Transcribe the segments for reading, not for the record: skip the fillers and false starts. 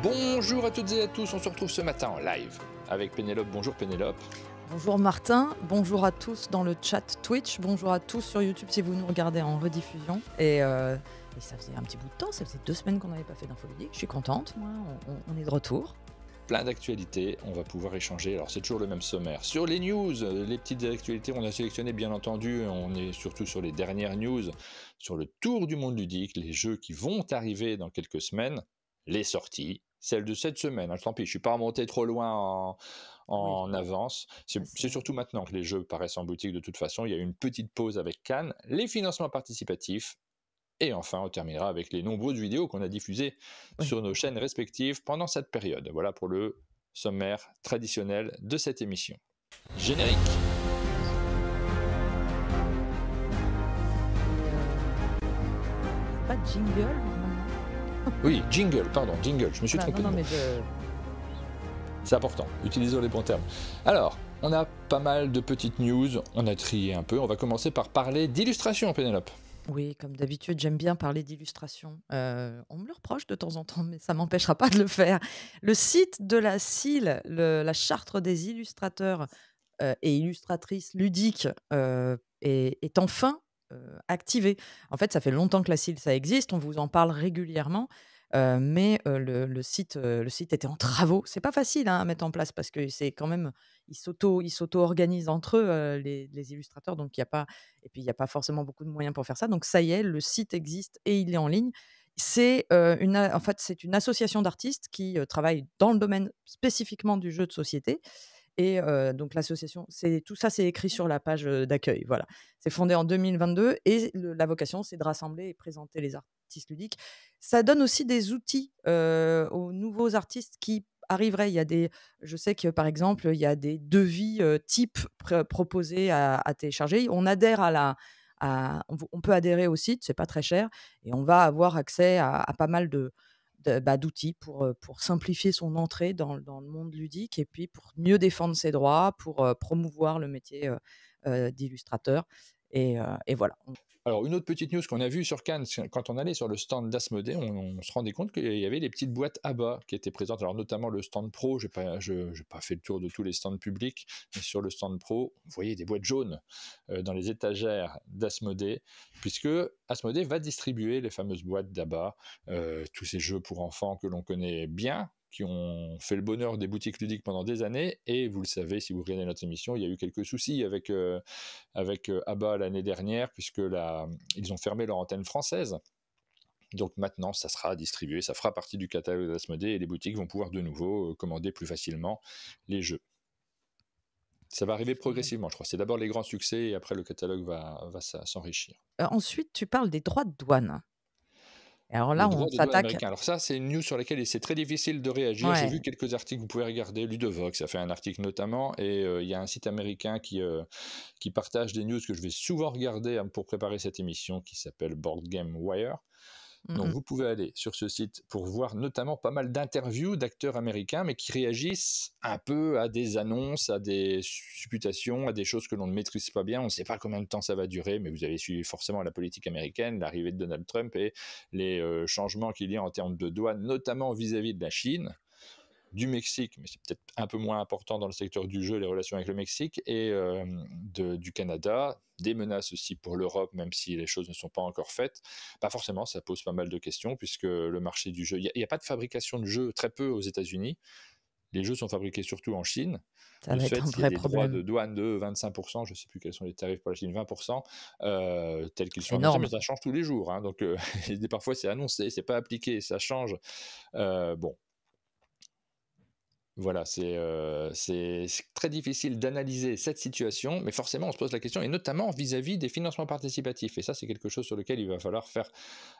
Bonjour à toutes et à tous, on se retrouve ce matin en live avec Pénélope. Bonjour Pénélope. Bonjour Martin, bonjour à tous dans le chat Twitch, bonjour à tous sur YouTube si vous nous regardez en rediffusion. Et ça faisait un petit bout de temps, ça faisait 2 semaines qu'on n'avait pas fait d'infoludique, je suis contente, moi, on est de retour. Plein d'actualités, on va pouvoir échanger. Alors c'est toujours le même sommaire. Sur les news, les petites actualités, on a sélectionné bien entendu, on est surtout sur les dernières news, sur le tour du monde ludique, les jeux qui vont arriver dans quelques semaines, les sorties, celles de cette semaine. Tant pis, je ne suis pas remonté trop loin en Oui, avance. ça, C'est surtout maintenant que les jeux paraissent en boutique de toute façon. Il y a eu une petite pause avec Cannes, les financements participatifs. Et enfin, on terminera avec les nombreuses vidéos qu'on a diffusées oui. sur nos chaînes respectives pendant cette période. Voilà pour le sommaire traditionnel de cette émission. Générique. Pas de jingle normalement. Oui, jingle, pardon, jingle, je me suis Voilà, trompé de non, mot. mais C'est important, utilisons les bons termes. Alors, on a pas mal de petites news, on a trié un peu, on va commencer par parler d'illustration, Pénélope. Oui, comme d'habitude, j'aime bien parler d'illustration. On me le reproche de temps en temps, mais ça m'empêchera pas de le faire. Le site de la CIL, la charte des illustrateurs et illustratrices ludiques, est enfin activé. En fait, ça fait longtemps que la CIL, ça existe, on vous en parle régulièrement, mais le site était en travaux. C'est pas facile, hein, à mettre en place parce que c'est quand même ils s'auto-organisent entre eux, les illustrateurs, donc il y a pas et puis il y a pas forcément beaucoup de moyens pour faire ça. Donc ça y est, le site existe et il est en ligne. En fait, c'est une association d'artistes qui, travaille dans le domaine spécifiquement du jeu de société et donc l'association, c'est écrit sur la page, d'accueil, voilà. C'est fondé en 2022 et la vocation, c'est de rassembler et présenter les artistes ludiques. Ça donne aussi des outils, aux nouveaux artistes qui arriveraient. Je sais que, par exemple, il y a des devis, types proposés à télécharger. On peut adhérer au site, c'est pas très cher et on va avoir accès à pas mal d'outils pour simplifier son entrée dans le monde ludique et puis pour mieux défendre ses droits, pour, promouvoir le métier, d'illustrateur et voilà. Alors, une autre petite news qu'on a vue sur Cannes, quand on allait sur le stand d'Asmodée, on se rendait compte qu'il y avait les petites boîtes ABBA qui étaient présentes. Alors, notamment le stand pro, j'ai pas fait le tour de tous les stands publics, mais sur le stand pro, vous voyez des boîtes jaunes dans les étagères d'Asmodée, puisque Asmodée va distribuer les fameuses boîtes d'ABBA, tous ces jeux pour enfants que l'on connaît bien, qui ont fait le bonheur des boutiques ludiques pendant des années, et vous le savez, si vous regardez notre émission, il y a eu quelques soucis avec ABBA l'année dernière, puisque ils ont fermé leur antenne française. Donc maintenant, ça sera distribué, ça fera partie du catalogue d'Asmodée et les boutiques vont pouvoir de nouveau commander plus facilement les jeux. Ça va arriver progressivement, je crois. C'est d'abord les grands succès et après le catalogue va s'enrichir. Ensuite, tu parles des droits de douane. Et alors Les là, droits on de douane s'attaque. américains. Alors ça, c'est une news sur laquelle c'est très difficile de réagir. J'ai vu Ouais. quelques articles, vous pouvez regarder. Ludovox a fait un article notamment, et il y a un site américain qui partage des news que je vais souvent regarder pour préparer cette émission, qui s'appelle Board Game Wire. Mmh Donc mh. vous pouvez aller sur ce site pour voir notamment pas mal d'interviews d'acteurs américains, mais qui réagissent un peu à des annonces, à des supputations, à des choses que l'on ne maîtrise pas bien. On ne sait pas combien de temps ça va durer, mais vous avez suivi forcément la politique américaine, l'arrivée de Donald Trump et les changements qu'il y a en termes de douane, notamment vis-à-vis de la Chine, du Mexique, mais c'est peut-être un peu moins important dans le secteur du jeu, les relations avec le Mexique, et du Canada, des menaces aussi pour l'Europe, même si les choses ne sont pas encore faites. Pas forcément, ça pose pas mal de questions, puisque le marché du jeu, il n'y a pas de fabrication de jeux, très peu aux États-Unis. Les jeux sont fabriqués surtout en Chine. Ça De va ce être fait, un il y a vrai des droits problème. de douane de 25%, je ne sais plus quels sont les tarifs pour la Chine, 20%, tels qu'ils C'est sont annoncés, mais énorme. ça change tous les jours. Hein, donc parfois c'est annoncé, c'est pas appliqué, ça change. Bon, voilà, c'est très difficile d'analyser cette situation, mais forcément on se pose la question, et notamment vis-à-vis des financements participatifs. Et ça, c'est quelque chose sur lequel il va falloir faire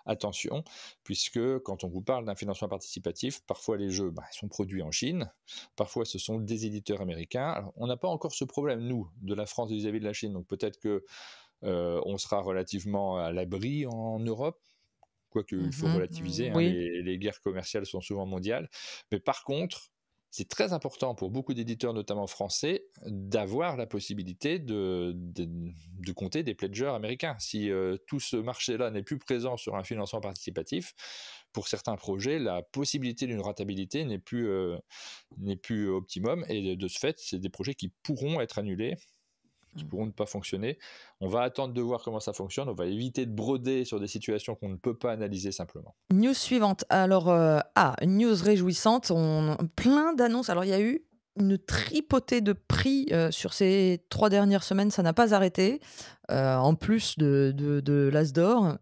attention, puisque quand on vous parle d'un financement participatif, parfois les jeux sont produits en Chine, parfois ce sont des éditeurs américains. Alors, on n'a pas encore ce problème, nous, de la France vis-à-vis de la Chine, donc peut-être que on sera relativement à l'abri en Europe. Quoique, il faut Mmh relativiser, mh. hein, Oui. les guerres commerciales sont souvent mondiales. Mais par contre, c'est très important pour beaucoup d'éditeurs, notamment français, d'avoir la possibilité de compter des pledgers américains. Si tout ce marché-là n'est plus présent sur un financement participatif, pour certains projets, la possibilité d'une ratabilité n'est plus optimum, et de ce fait, c'est des projets qui pourront être annulés, qui Mmh. pourront ne pas fonctionner. On va attendre de voir comment ça fonctionne, on va éviter de broder sur des situations qu'on ne peut pas analyser simplement. News suivante. Alors, une news réjouissante, on plein d'annonces. Alors, il y a eu une tripotée de prix, sur ces 3 dernières semaines, ça n'a pas arrêté. En plus de l'As d'or,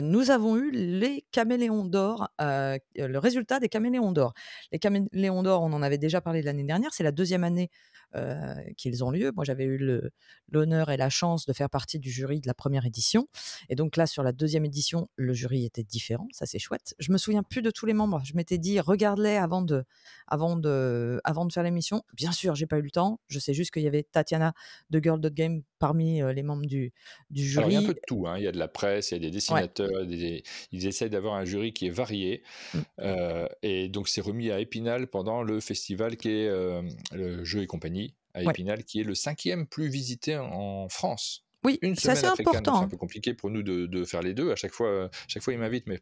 nous avons eu les Caméléons d'or, le résultat des Caméléons d'or. Les Caméléons d'or, on en avait déjà parlé l'année dernière, c'est la deuxième année, qu'ils ont lieu. Moi, j'avais eu l'honneur et la chance de faire partie du jury de la première édition, et donc là, sur la deuxième édition, le jury était différent, ça c'est chouette. Je me souviens plus de tous les membres. Je m'étais dit: «Regarde-les avant de faire l'émission». Bien sûr, j'ai pas eu le temps. Je sais juste qu'il y avait Tatiana de Girl.Game parmi, les membres du Alors il y a un jury. peu de tout, hein, il y a de la presse, il y a des Ouais. dessinateurs, ils essayent d'avoir un jury qui est varié, Mmh. et donc c'est remis à Épinal pendant le festival qui est, le Jeux et compagnie à Ouais. Épinal, qui est le 5e plus visité en France. Oui, Une c'est semaine assez après Cannes, donc important, c'est un hein. peu compliqué pour nous de faire les 2. À chaque fois ils m'invitent, mais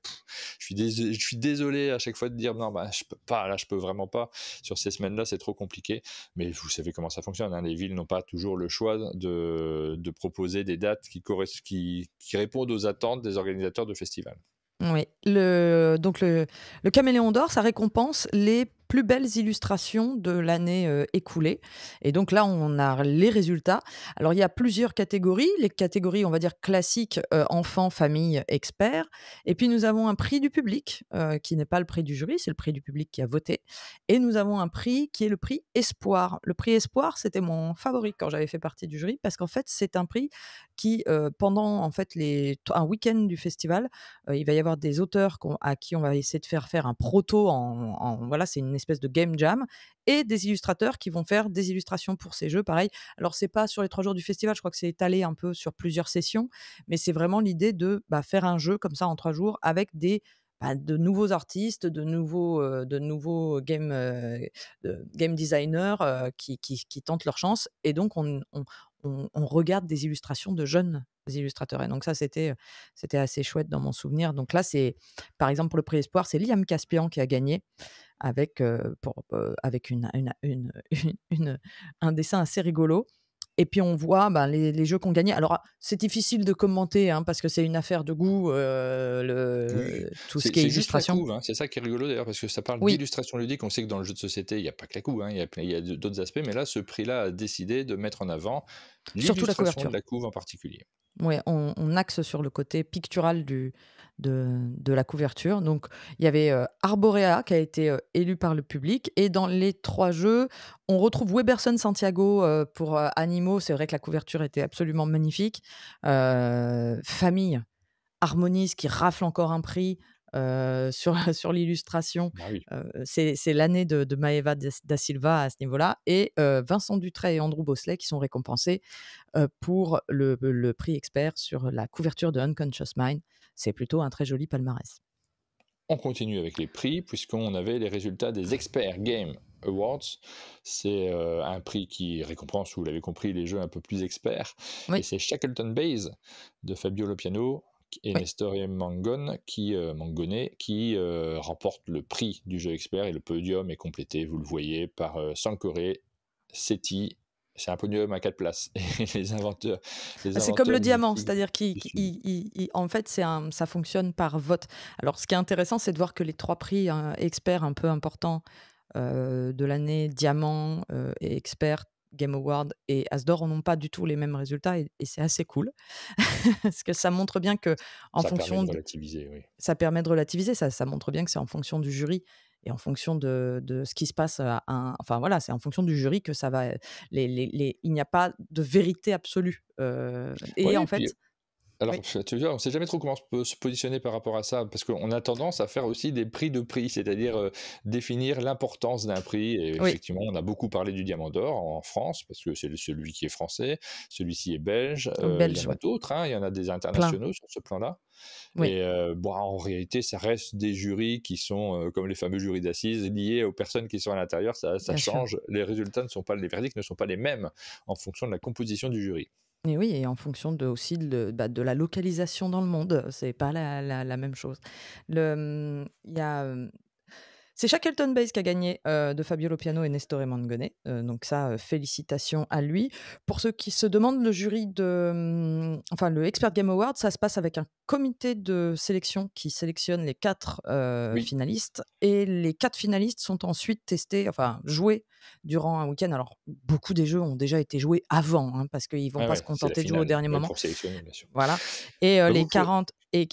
je suis désolé à chaque fois de dire: «Non, bah, je peux pas, là, je peux vraiment pas. Sur ces semaines-là, c'est trop compliqué». Mais vous savez comment ça fonctionne, hein, les villes n'ont pas toujours le choix de proposer des dates qui répondent aux attentes des organisateurs de festivals. Oui, le Caméléon d'or, ça récompense les plus belles illustrations de l'année, écoulée, et donc là, on a les résultats. Alors, il y a plusieurs catégories. Les catégories, on va dire classiques, enfants, famille, experts, et puis nous avons un prix du public, qui n'est pas le prix du jury, c'est le prix du public qui a voté, et nous avons un prix qui est le prix espoir. Le prix espoir, c'était mon favori quand j'avais fait partie du jury, parce qu'en fait, c'est un prix qui, pendant en fait un week-end du festival, il va y avoir des auteurs à qui on va essayer de faire un proto voilà, c'est une espèce de game jam, et des illustrateurs qui vont faire des illustrations pour ces jeux, pareil. Alors c'est pas sur les 3 jours du festival, je crois que c'est étalé un peu sur plusieurs sessions, mais c'est vraiment l'idée de, faire un jeu comme ça en 3 jours avec de nouveaux artistes, de nouveaux game designers, qui tentent leur chance, et donc on regarde des illustrations de jeunes illustrateurs, et donc ça, c'était assez chouette dans mon souvenir. Donc là, par exemple, pour le prix espoir, c'est Liam Caspian qui a gagné avec un dessin assez rigolo, et puis on voit, les jeux qui ont gagné. Alors, c'est difficile de commenter, hein, parce que c'est une affaire de goût, Oui, tout ce qui est c'est juste la illustration. couve, hein. C'est ça qui est rigolo d'ailleurs, parce que ça parle Oui, d'illustration ludique. On sait que dans le jeu de société, il n'y a pas que la couve, hein, il y a d'autres aspects, mais là, ce prix-là a décidé de mettre en avant surtout la l'illustration de couverture. la couve en particulier. Ouais, on axe sur le côté pictural de la couverture. Donc, il y avait, Arborea qui a été, élu par le public, et dans les 3 jeux, on retrouve Weberson Santiago, pour, Animaux. C'est vrai que la couverture était absolument magnifique. Famille, Harmonise qui rafle encore un prix, sur sur l'illustration. Ah oui. C'est l'année de Maeva da Silva à ce niveau-là, et Vincent Dutray et Andrew Bosley qui sont récompensés, pour le prix expert sur la couverture de Unconscious Mind. C'est plutôt un très joli palmarès. On continue avec les prix, puisqu'on avait les résultats des Expert Game Awards. C'est un prix qui récompense, vous l'avez compris, les jeux un peu plus experts. Et Oui, c'est Shackleton Base de Fabio Lopiano et oui. Nestor Mangone Mangone qui remporte le prix du jeu expert, et le podium est complété, vous le voyez, par Sankore Sethi. C'est un podium à 4 places. Et les C'est comme inventeurs le diamant, d'Afrique c'est-à-dire du Sud. en fait, ça fonctionne par vote. Alors, ce qui est intéressant, c'est de voir que les 3 prix, hein, experts un peu importants, de l'année, diamant, et expert, Game Award et As d'or, n'ont pas du tout les mêmes résultats, et c'est assez cool. Parce que ça montre bien que en Ça permet fonction de d relativiser, oui. ça permet de relativiser, ça montre bien que c'est en fonction du jury, et en fonction de ce qui se passe enfin voilà, c'est en fonction du jury que ça va, il n'y a pas de vérité absolue, et Oui, en et puis fait Alors, Oui, tu vois, on ne sait jamais trop comment se positionner par rapport à ça, parce qu'on a tendance à faire aussi des prix de prix, c'est-à-dire définir l'importance d'un prix. Et oui, effectivement, on a beaucoup parlé du diamant d'or en France, parce que c'est celui qui est français, celui-ci est belge. Il y belge, en a ouais, d'autres, hein, il y en a des plein, internationaux sur ce plan-là. oui, Et bon, en réalité, ça reste des jurys qui sont, comme les fameux jurys d'assises, liés aux personnes qui sont à l'intérieur. Ça bien sûr. change. Les résultats ne sont pas, les verdicts ne sont pas les mêmes en fonction de la composition du jury. Et oui, et en fonction de aussi de la localisation dans le monde, c'est pas la même chose. Il y a, c'est Shackleton Base qui a gagné, de Fabio Piano et Nestore Mangone, donc ça, félicitations à lui. Pour ceux qui se demandent, le jury enfin le Expert Game Award, ça se passe avec un comité de sélection qui sélectionne les 4 Oui, finalistes, et les 4 finalistes sont ensuite testés, enfin joués durant un week-end. Alors beaucoup des jeux ont déjà été joués avant, hein, parce qu'ils vont ouais, pas se ouais, c'est la contenter de jouer au finale, dernier mais moment. pour sélectionner, bien sûr. Voilà, et Bah, les vous pouvez 40 et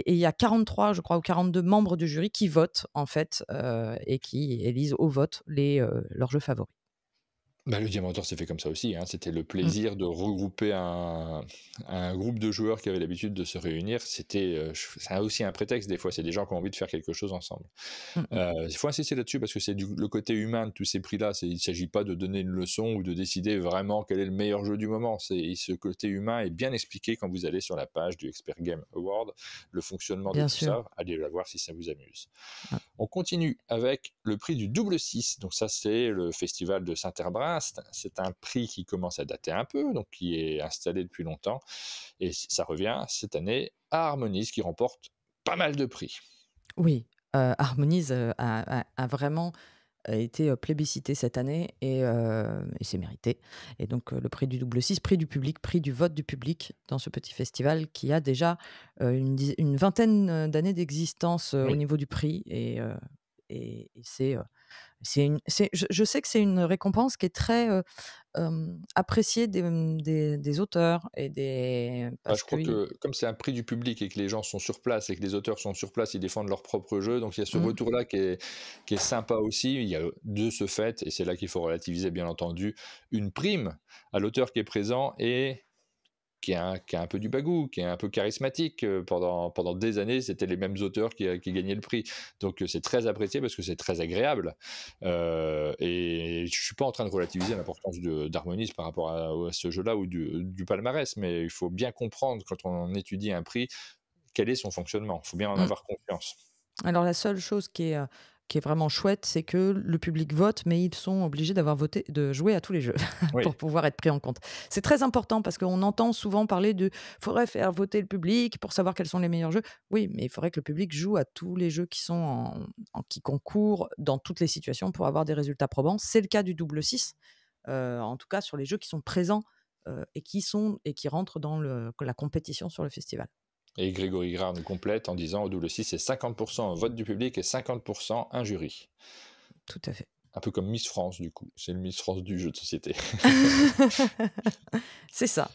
il y a 43, je crois, ou 42 membres du jury qui votent en fait, et qui élisent au vote leurs jeux favoris. Bah, le Diamant d'Or s'est fait comme ça aussi, hein. C'était le Mmh. plaisir de regrouper un groupe de joueurs qui avaient l'habitude de se réunir. C'était, c'est aussi un prétexte des fois, c'est des gens qui ont envie de faire quelque chose ensemble. Mmh mh. Il faut insister là-dessus parce que c'est le côté humain de tous ces prix-là. Il ne s'agit pas de donner une leçon ou de décider vraiment quel est le meilleur jeu du moment. Ce côté humain est bien expliqué quand vous allez sur la page du Expert Game Award, le fonctionnement de Bien tout sûr. ça. Allez la voir si ça vous amuse. Ouais. On continue avec le prix du double 6. Donc ça, c'est le festival de Saint-Herbrast. C'est un prix qui commence à dater un peu, donc qui est installé depuis longtemps. Et ça revient cette année à Harmonise qui remporte pas mal de prix. Oui, Harmonise, a vraiment, été, plébiscité cette année, et c'est mérité, et donc le prix du double 6, prix du public, prix du vote du public dans ce petit festival qui a déjà, une vingtaine, d'années d'existence, au Oui. niveau du prix, et je sais que c'est une récompense qui est très, appréciée des auteurs et Bah, parce je crois que que comme c'est un prix du public et que les gens sont sur place et que les auteurs sont sur place, ils défendent leur propre jeu. Donc il y a ce mmh, retour-là qui est sympa aussi. Il y a de ce fait, et c'est là qu'il faut relativiser bien entendu, une prime à l'auteur qui est présent et qui a un peu du bagou, qui est un peu charismatique. Pendant des années, c'était les mêmes auteurs qui gagnaient le prix. Donc c'est très apprécié parce que c'est très agréable. Et je ne suis pas en train de relativiser l'importance d'Harmonise par rapport à ce jeu-là ou du palmarès, mais il faut bien comprendre quand on étudie un prix, quel est son fonctionnement. Il faut bien en mmh. avoir confiance. Alors la seule chose qui est vraiment chouette, c'est que le public vote, mais ils sont obligés de jouer à tous les jeux Oui, pour pouvoir être pris en compte. C'est très important parce qu'on entend souvent parler de: «Faudrait faire voter le public pour savoir quels sont les meilleurs jeux». Oui, mais il faudrait que le public joue à tous les jeux qui concourent dans toutes les situations pour avoir des résultats probants. C'est le cas du double 6, en tout cas sur les jeux qui sont présents, et qui rentrent dans la compétition sur le festival. et Grégory Grard nous complète en disant au double 6, c'est 50% vote du public et 50% un jury. Tout à fait. Un peu comme Miss France, du coup. C'est le Miss France du jeu de société. C'est ça.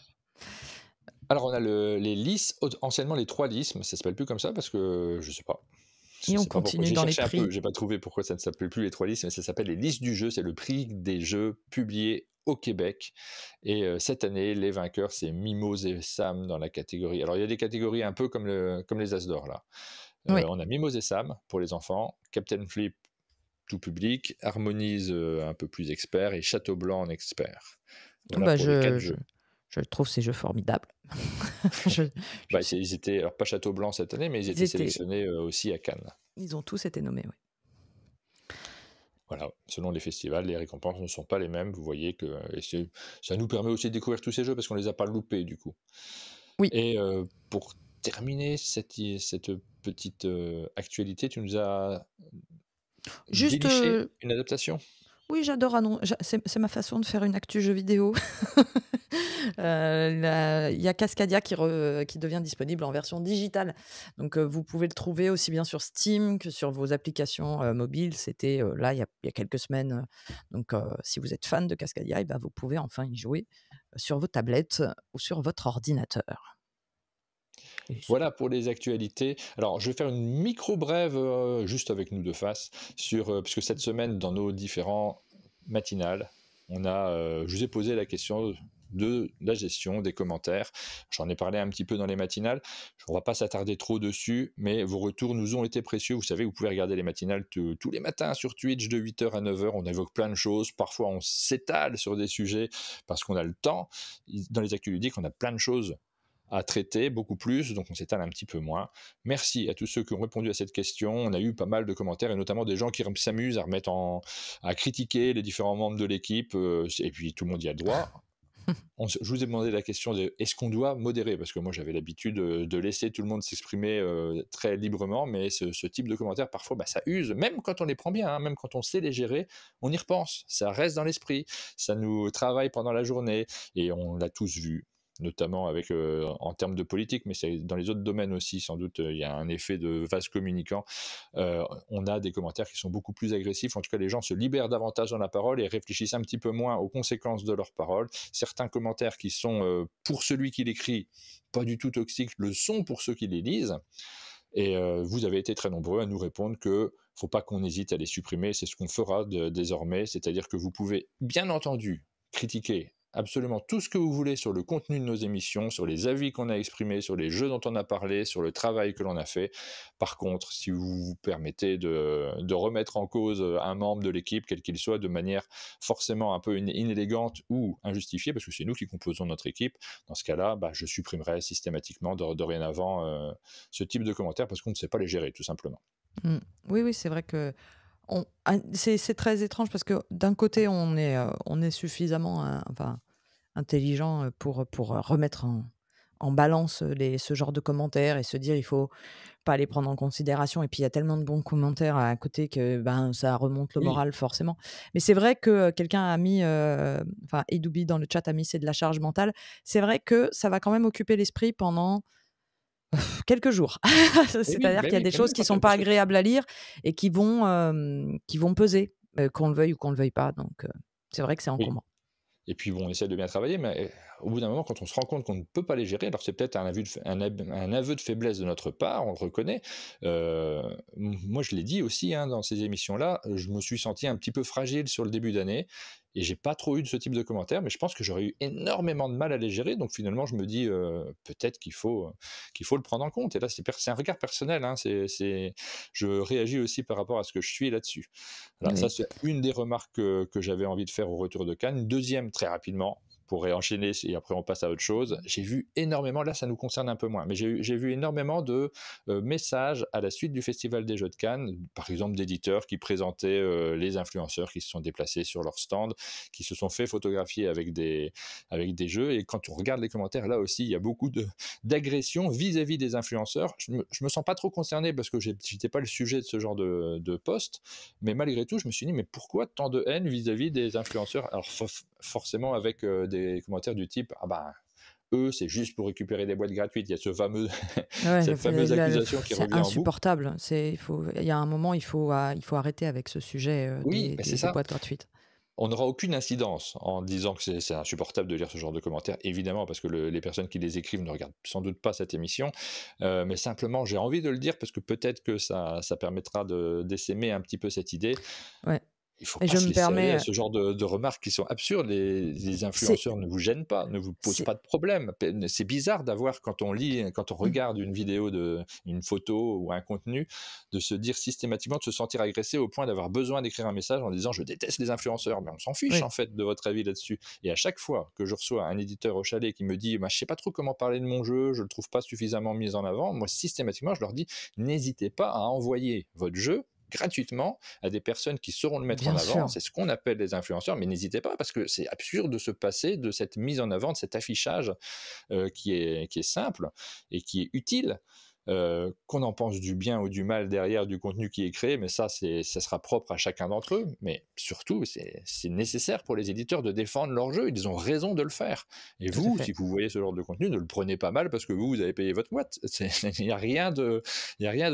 Alors, on a les lices, anciennement les 3 lices, mais ça s'appelle plus comme ça parce que je sais pas. Je Et on sais pas pourquoi. continue J'ai dans les cherché un peu, prix. j'ai pas trouvé pourquoi ça ne s'appelle plus les 3 lices, mais ça s'appelle les lices du jeu. C'est le prix des jeux publiés au Québec. Et cette année, les vainqueurs, c'est Mimose et Sam dans la catégorie. Alors, il y a des catégories un peu comme les As d'or là. Oui. On a Mimose et Sam pour les enfants, Captain Flip tout public, Harmonise un peu plus expert et Château Blanc en expert. Voilà Bah, pour les 4 je jeux. je trouve ces jeux formidables. Je je Bah, suis ils étaient, alors pas Château Blanc cette année, mais ils ils étaient étaient sélectionnés aussi à Cannes. ils ont tous été nommés, oui. Voilà, selon les festivals, les récompenses ne sont pas les mêmes. Vous voyez que ça nous permet aussi de découvrir tous ces jeux parce qu'on les a pas loupés du coup. Oui, Et pour terminer cette petite actualité, tu nous as juste, déniché une adaptation. oui, j'adore c'est ma façon de faire une actu jeu vidéo. Il y a Cascadia qui devient disponible en version digitale. Donc, vous pouvez le trouver aussi bien sur Steam que sur vos applications, mobiles. C'était, là, il y a quelques semaines, donc, si vous êtes fan de Cascadia, et bah, vous pouvez enfin y jouer, sur vos tablettes, ou sur votre ordinateur. Et c'est Voilà pour les actualités. Alors, je vais faire une micro brève, juste avec nous de face, puisque cette semaine, dans nos différents matinales, je vous ai posé la question de la gestion des commentaires. J'en ai parlé un petit peu dans les matinales, on ne va pas s'attarder trop dessus, mais vos retours nous ont été précieux. Vous savez, vous pouvez regarder les matinales tous les matins sur Twitch de 8h à 9h, on évoque plein de choses, parfois on s'étale sur des sujets parce qu'on a le temps. Dans les actus ludiques, on a plein de choses à traiter, beaucoup plus, donc on s'étale un petit peu moins. Merci à tous ceux qui ont répondu à cette question. On a eu pas mal de commentaires, et notamment des gens qui s'amusent à critiquer les différents membres de l'équipe, et puis tout le monde y a le droit. Je vous ai demandé la question de est-ce qu'on doit modérer, parce que moi j'avais l'habitude de laisser tout le monde s'exprimer très librement, mais ce type de commentaires parfois ça use, même quand on les prend bien, hein, même quand on sait les gérer, on y repense, ça reste dans l'esprit, ça nous travaille pendant la journée, et on l'a tous vu, notamment en termes de politique, mais c'est dans les autres domaines aussi, sans doute, il y a un effet de vase communicant. On a des commentaires qui sont beaucoup plus agressifs, en tout cas les gens se libèrent davantage dans la parole et réfléchissent un petit peu moins aux conséquences de leurs paroles. Certains commentaires qui sont pour celui qui l'écrit pas du tout toxiques le sont pour ceux qui les lisent. Et vous avez été très nombreux à nous répondre qu'il ne faut pas qu'on hésite à les supprimer, c'est ce qu'on fera désormais, c'est-à-dire que vous pouvez bien entendu critiquer absolument tout ce que vous voulez sur le contenu de nos émissions, sur les avis qu'on a exprimés, sur les jeux dont on a parlé, sur le travail que l'on a fait. Par contre, si vous vous permettez de remettre en cause un membre de l'équipe, quel qu'il soit, de manière forcément un peu inélégante ou injustifiée, parce que c'est nous qui composons notre équipe, dans ce cas-là, je supprimerai systématiquement dorénavant ce type de commentaires, parce qu'on ne sait pas les gérer, tout simplement. Oui, c'est vrai que c'est très étrange parce que d'un côté, on est suffisamment intelligent pour remettre en balance ce genre de commentaires et se dire il faut pas les prendre en considération. Et puis il y a tellement de bons commentaires à côté que ça remonte le Oui. moral forcément. Mais c'est vrai que quelqu'un a mis, Edoubi dans le chat a mis c'est de la charge mentale. C'est vrai que ça va quand même occuper l'esprit pendant quelques jours. C'est-à-dire qu'il y a des quand même, choses qui sont pas agréables à lire et qui vont peser, qu'on le veuille ou qu'on le veuille pas. Donc, c'est vrai que c'est oui. encombrant. Et puis bon, on essaie de bien travailler, mais au bout d'un moment, quand on se rend compte qu'on ne peut pas les gérer, alors c'est peut-être un aveu de faiblesse de notre part, on le reconnaît. Moi, je l'ai dit aussi dans ces émissions-là, je me suis senti un petit peu fragile sur le début d'année, et j'ai pas trop eu de ce type de commentaires, mais je pense que j'aurais eu énormément de mal à les gérer, donc finalement, je me dis peut-être qu'il faut le prendre en compte. Et là, c'est un regard personnel, je réagis aussi par rapport à ce que je suis là-dessus. Voilà, ça, Oui. c'est une des remarques que j'avais envie de faire au retour de Cannes. Une deuxième, très rapidement, pour enchaîner, et après on passe à autre chose. J'ai vu énormément, là ça nous concerne un peu moins, mais j'ai vu énormément de messages à la suite du Festival des Jeux de Cannes, par exemple d'éditeurs qui présentaient les influenceurs qui se sont déplacés sur leur stand, qui se sont fait photographier avec des jeux, et quand on regarde les commentaires, là aussi il y a beaucoup d'agressions vis-à-vis des influenceurs. Je me sens pas trop concerné parce que j'étais pas le sujet de ce genre de post, mais malgré tout je me suis dit mais pourquoi tant de haine vis-à-vis des influenceurs? Alors forcément avec des commentaires du type eux c'est juste pour récupérer des boîtes gratuites. Il y a cette fameuse accusation qui c'est revient en boucle. insupportable. Il y a un moment, il faut arrêter avec ce sujet Oui, mais c'est des ça. boîtes gratuites. On n'aura aucune incidence en disant que c'est insupportable de lire ce genre de commentaires, évidemment, parce que les personnes qui les écrivent ne regardent sans doute pas cette émission, mais simplement j'ai envie de le dire parce que peut-être que ça permettra d'essaimer un petit peu cette idée. Ouais. Il ne faut Et pas je se me laisser aller à permets, ce genre de remarques qui sont absurdes. Les c'est influenceurs ne vous gênent pas, ne vous posent c'est pas de problème. C'est bizarre d'avoir, quand on regarde une vidéo, une photo ou un contenu, de se dire systématiquement, de se sentir agressé au point d'avoir besoin d'écrire un message en disant « je déteste les influenceurs ». Mais on s'en fiche oui. en fait de votre avis là-dessus. Et à chaque fois que je reçois un éditeur au chalet qui me dit je ne sais pas trop comment parler de mon jeu, je ne le trouve pas suffisamment mis en avant, moi systématiquement je leur dis n'hésitez pas à envoyer votre jeu gratuitement à des personnes qui sauront le mettre en Bien avant. sûr. C'est ce qu'on appelle les influenceurs, mais n'hésitez pas parce que c'est absurde de se passer de cette mise en avant, de cet affichage qui est simple et qui est utile. Qu'on en pense du bien ou du mal derrière du contenu qui est créé, mais ça sera propre à chacun d'entre eux, mais surtout c'est nécessaire pour les éditeurs de défendre leur jeu, ils ont raison de le faire, et Tout à vous, fait. si vous voyez ce genre de contenu, ne le prenez pas mal parce que vous avez payé votre boîte. Il n'y a rien de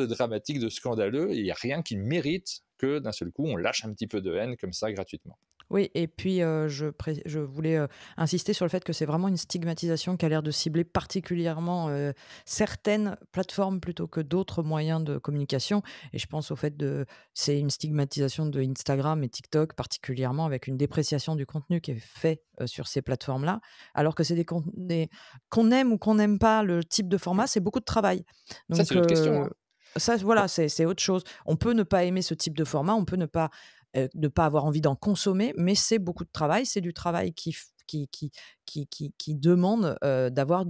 dramatique, de scandaleux, il n'y a rien qui mérite que d'un seul coup on lâche un petit peu de haine comme ça gratuitement. Oui et puis, je voulais, insister sur le fait que c'est vraiment une stigmatisation qui a l'air de cibler particulièrement, certaines plateformes plutôt que d'autres moyens de communication et je pense au fait de c'est une stigmatisation de Instagram et TikTok particulièrement avec une dépréciation du contenu qui est fait, sur ces plateformes-là. Alors que c'est des contenus qu'on aime ou qu'on n'aime pas le type de format, c'est beaucoup de travail. Ça, c'est Donc, une autre question, hein. ça voilà, c'est autre chose. On peut ne pas aimer ce type de format, on peut ne pas avoir envie d'en consommer, mais c'est beaucoup de travail. C'est du travail qui demande, d'avoir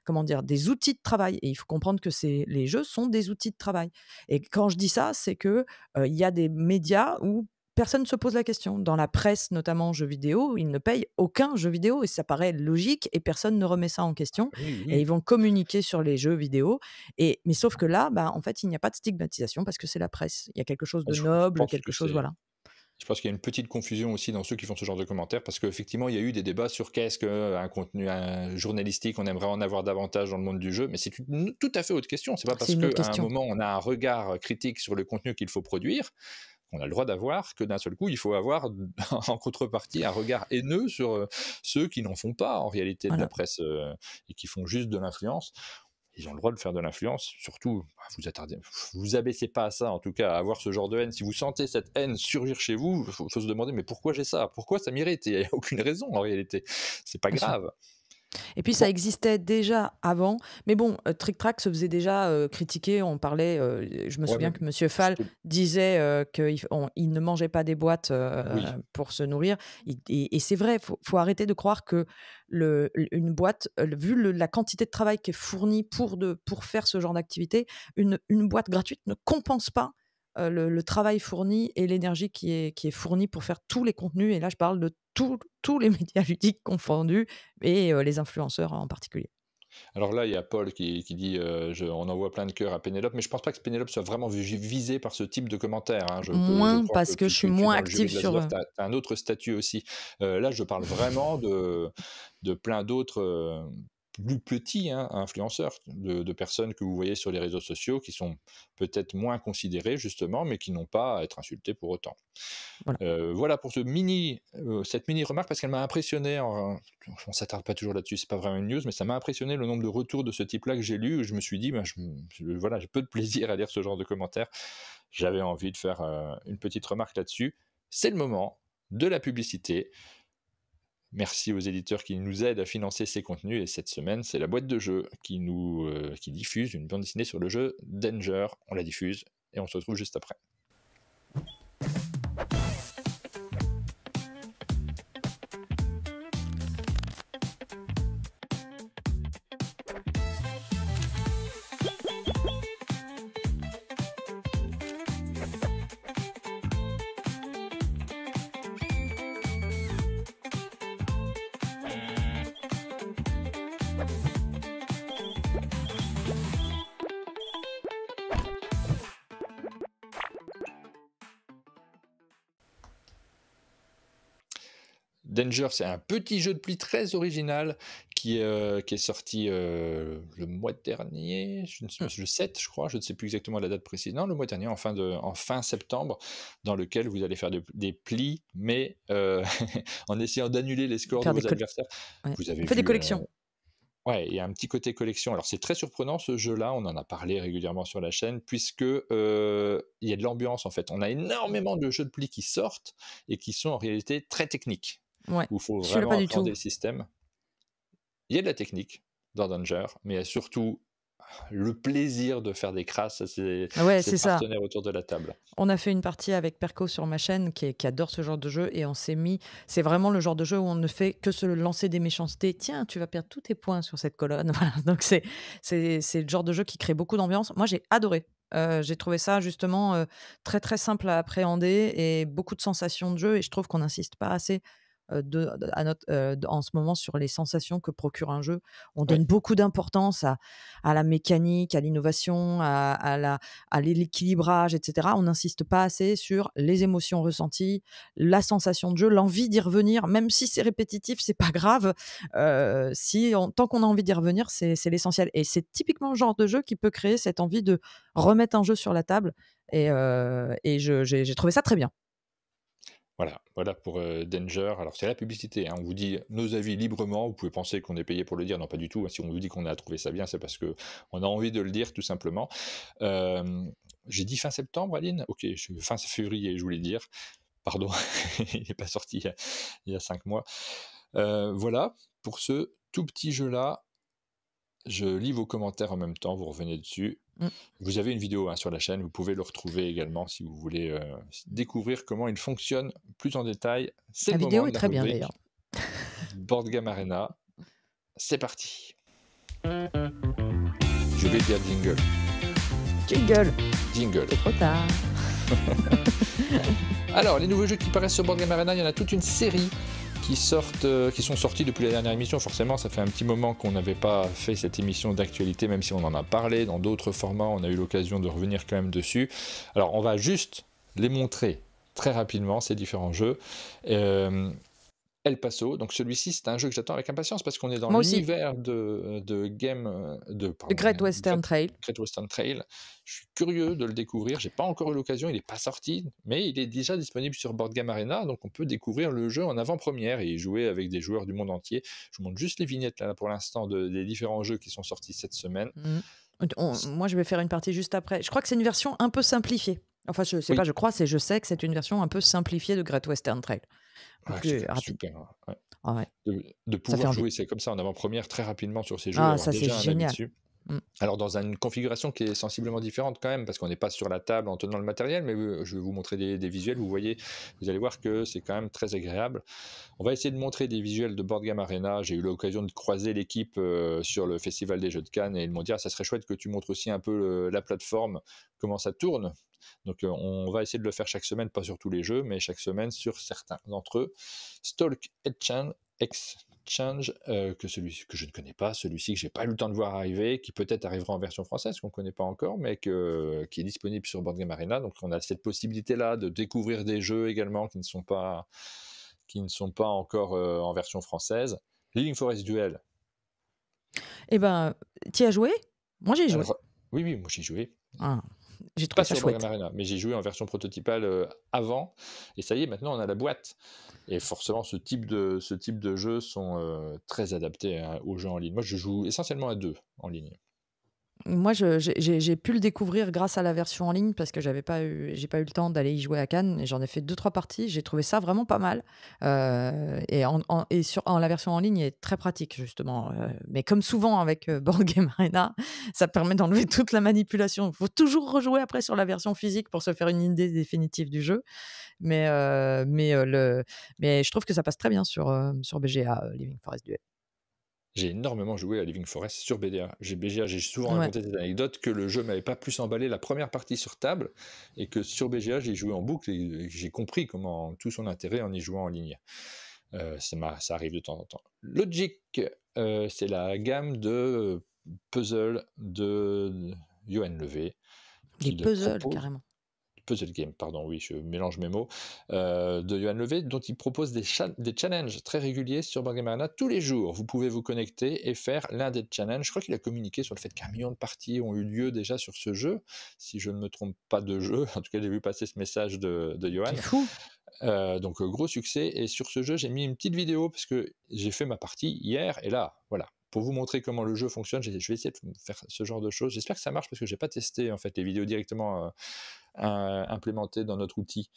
comment dire? Des outils de travail et il faut comprendre que les jeux sont des outils de travail et quand je dis ça, c'est que, il y a des médias où personne ne se pose la question. Dans la presse, notamment jeux vidéo, ils ne payent aucun jeu vidéo et ça paraît logique et personne ne remet ça en question Oui, et oui. ils vont communiquer sur les jeux vidéo mais sauf que là, bah, en fait, il n'y a pas de stigmatisation parce que c'est la presse. Il y a quelque chose de Je noble, pense quelque que chose c'est voilà. Je pense qu'il y a une petite confusion aussi dans ceux qui font ce genre de commentaires, parce qu'effectivement, il y a eu des débats sur qu'est-ce qu'un contenu journalistique, on aimerait en avoir davantage dans le monde du jeu, mais c'est une tout à fait autre question. C'est pas C'est parce une autre qu'à un question. moment, on a un regard critique sur le contenu qu'il faut produire, qu'on a le droit d'avoir, que d'un seul coup, il faut avoir en contrepartie un regard haineux sur ceux qui n'en font pas en réalité de la Voilà. presse et qui font juste de l'influence. Ils ont le droit de faire de l'influence, surtout, vous abaissez pas à ça, en tout cas, à avoir ce genre de haine. Si vous sentez cette haine surgir chez vous, faut se demander, mais pourquoi j'ai ça? Pourquoi ça m'irrite? Il n'y a aucune raison, en réalité. C'est pas Bien sûr. grave. Et puis Bon, ça existait déjà avant, mais bon, Trick Track se faisait déjà, critiquer. On parlait, je me ouais, mais souviens que Monsieur Fall c'était disait, qu'il ne mangeait pas des boîtes, oui. pour se nourrir. Et c'est vrai, faut arrêter de croire que une boîte, vu la quantité de travail qui est fournie pour faire ce genre d'activité, une boîte gratuite ne compense pas, le travail fourni et l'énergie qui est fournie pour faire tous les contenus et là je parle de tous les médias ludiques confondus et les influenceurs en particulier. Alors là, il y a Paul qui dit, on envoie plein de cœurs à Pénélope, mais je pense pas que Pénélope soit vraiment visée par ce type de commentaire, hein. Je Moins crois que parce que je suis moins dans le jury active de sur, l'As-Dor, tu as un autre statut aussi. Là, je parle vraiment de plein d'autres, plus petits, hein, influenceurs, de personnes que vous voyez sur les réseaux sociaux qui sont peut-être moins considérées justement, mais qui n'ont pas à être insultées pour autant. voilà. Voilà pour cette mini remarque parce qu'elle m'a impressionné. On s'attarde pas toujours là-dessus, c'est pas vraiment une news, mais ça m'a impressionné le nombre de retours de ce type-là que j'ai lu. Où je me suis dit, ben, voilà, j'ai peu de plaisir à lire ce genre de commentaires. J'avais envie de faire une petite remarque là-dessus. C'est le moment de la publicité. Merci aux éditeurs qui nous aident à financer ces contenus. Et cette semaine, c'est la boîte de jeux qui diffuse une bande dessinée sur le jeu Danger. On la diffuse et on se retrouve juste après. Danger, c'est un petit jeu de pluie très original qui est sorti le mois dernier, Mmh. le 7, je crois, je ne sais plus exactement la date précise. Non, le mois dernier, en fin septembre, dans lequel vous allez faire des plis, mais en essayant d'annuler les scores de Faire des vos coll adversaires. Ouais. Vous avez On fait des vu, collections. ouais, il y a un petit côté collection. Alors c'est très surprenant ce jeu-là, on en a parlé régulièrement sur la chaîne, puisque il y a de l'ambiance en fait. On a énormément de jeux de plis qui sortent et qui sont en réalité très techniques, Ouais. où il faut Celui-là vraiment pas du appréhender tout. le système. Il y a de la technique dans Danger, mais il y a surtout le plaisir de faire des crasses à Ouais, ses c'est ça. partenaires autour de la table. On a fait une partie avec Perco sur ma chaîne qui adore ce genre de jeu et on s'est mis c'est vraiment le genre de jeu où on ne fait que se lancer des méchancetés. «Tiens, tu vas perdre tous tes points sur cette colonne». Voilà, donc c'est le genre de jeu qui crée beaucoup d'ambiance. Moi, j'ai adoré. J'ai trouvé ça justement, très, très simple à appréhender et beaucoup de sensations de jeu et je trouve qu'on n'insiste pas assez, en ce moment sur les sensations que procure un jeu. On Oui, donne beaucoup d'importance à la mécanique, à l'innovation, à l'équilibrage, et cetera. On n'insiste pas assez sur les émotions ressenties, la sensation de jeu, l'envie d'y revenir, même si c'est répétitif, c'est pas grave. Tant qu'on a envie d'y revenir, c'est l'essentiel. Et c'est typiquement le genre de jeu qui peut créer cette envie de remettre un jeu sur la table. Et j'ai trouvé ça très bien. Voilà pour Danger. Alors c'est la publicité, hein, on vous dit nos avis librement, vous pouvez penser qu'on est payé pour le dire, non pas du tout, hein. Si on vous dit qu'on a trouvé ça bien, c'est parce qu'on a envie de le dire tout simplement. J'ai dit fin septembre, Aline? Ok, fin février, je voulais dire. Pardon, il n'est pas sorti il y a 5 mois. Voilà, pour ce tout petit jeu-là, je lis vos commentaires en même temps, vous revenez dessus. Vous avez une vidéo, hein, sur la chaîne, vous pouvez le retrouver également si vous voulez découvrir comment il fonctionne plus en détail. C'est La le moment vidéo est de la très bien rubrique d'ailleurs. Board Game Arena. C'est parti. Je vais dire jingle. Jingle, c'est trop tard. Alors, les nouveaux jeux qui paraissent sur Board Game Arena, il y en a toute une série qui sont sortis depuis la dernière émission. Forcément, ça fait un petit moment qu'on n'avait pas fait cette émission d'actualité, même si on en a parlé dans d'autres formats, on a eu l'occasion de revenir quand même dessus. Alors, on va juste les montrer très rapidement, ces différents jeux. El Paso, donc celui-ci c'est un jeu que j'attends avec impatience parce qu'on est dans l'univers de Great Western Trail. Great Western Trail. Je suis curieux de le découvrir, j'ai pas encore eu l'occasion, il n'est pas sorti, mais il est déjà disponible sur Board Game Arena, donc on peut découvrir le jeu en avant-première et y jouer avec des joueurs du monde entier. Je vous montre juste les vignettes là pour l'instant des différents jeux qui sont sortis cette semaine. Moi je vais faire une partie juste après. Je crois que c'est une version un peu simplifiée. Enfin je sais pas, je sais que c'est une version un peu simplifiée de Great Western Trail. Plus rapide. Super, ouais. Ah ouais. De pouvoir jouer, c'est comme ça en avant-première très rapidement sur ces jeux, Ah avoir ça c'est déjà un avis génial. dessus. Alors dans une configuration qui est sensiblement différente quand même, parce qu'on n'est pas sur la table en tenant le matériel, mais je vais vous montrer des visuels, vous allez voir que c'est quand même très agréable. On va essayer de montrer des visuels de Board Game Arena. J'ai eu l'occasion de croiser l'équipe sur le Festival des Jeux de Cannes et ils m'ont dit ça serait chouette que tu montres aussi un peu la plateforme, comment ça tourne. Donc on va essayer de le faire chaque semaine, pas sur tous les jeux, mais chaque semaine sur certains d'entre eux. Stalk Exchange, que je ne connais pas, celui-ci que j'ai pas eu le temps de voir arriver, qui peut-être arrivera en version française, qu'on ne connaît pas encore, mais qui est disponible sur Board Game Arena. Donc on a cette possibilité-là de découvrir des jeux également qui ne sont pas encore en version française. Living Forest Duel. Eh ben, tu y as joué? Moi j'y ai joué. Oui, moi j'y ai joué. Ah, j'ai trouvé ça chouette. Pas sur Board Game Arena, mais j'ai joué en version prototypale avant, et ça y est, maintenant on a la boîte. Et forcément, ce type de jeux sont très adaptés aux jeux en ligne. Moi, je joue essentiellement à 2 en ligne. Moi, j'ai pu le découvrir grâce à la version en ligne parce que j'ai pas eu le temps d'aller y jouer à Cannes et j'en ai fait 2-3 parties. J'ai trouvé ça vraiment pas mal. Et la version en ligne est très pratique justement. Mais comme souvent avec Board Game Arena, ça permet d'enlever toute la manipulation. Il faut toujours rejouer après sur la version physique pour se faire une idée définitive du jeu. Mais je trouve que ça passe très bien sur BGA, Living Forest Duel. J'ai énormément joué à Living Forest sur BGA. J'ai souvent raconté cette anecdote que le jeu m'avait pas plus emballé la première partie sur table et que sur BGA, j'ai joué en boucle et j'ai compris comment tout son intérêt en y jouant en ligne. Ça arrive de temps en temps. Logic, c'est la gamme de puzzles de Johan Levé. Les puzzles, carrément. Puzzle Game, pardon, oui, je mélange mes mots, de Johan Levé, dont il propose des challenges très réguliers sur Board Game Arena tous les jours. Vous pouvez vous connecter et faire l'un des challenges. Je crois qu'il a communiqué sur le fait qu'1 million de parties ont eu lieu déjà sur ce jeu, si je ne me trompe pas de jeu. En tout cas, j'ai vu passer ce message de Johan. C'est fou. Donc gros succès. Et sur ce jeu, j'ai mis une petite vidéo parce que j'ai fait ma partie hier et là, voilà. Pour vous montrer comment le jeu fonctionne, je vais essayer de faire ce genre de choses. J'espère que ça marche parce que j'ai pas testé en fait les vidéos directement implémentées dans notre outil.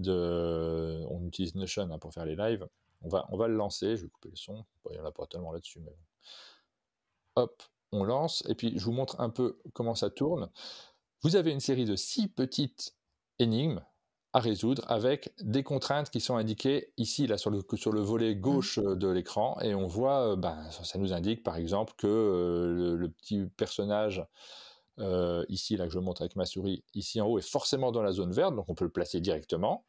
On utilise Notion pour faire les lives. On va le lancer. Je vais couper le son. Bon, il n'y en a pas tellement là-dessus, mais hop, on lance. Et puis je vous montre un peu comment ça tourne. Vous avez une série de 6 petites énigmes à résoudre avec des contraintes qui sont indiquées ici là sur le volet gauche de l'écran et on voit ça nous indique par exemple que le petit personnage ici là que je montre avec ma souris ici en haut est forcément dans la zone verte, donc on peut le placer directement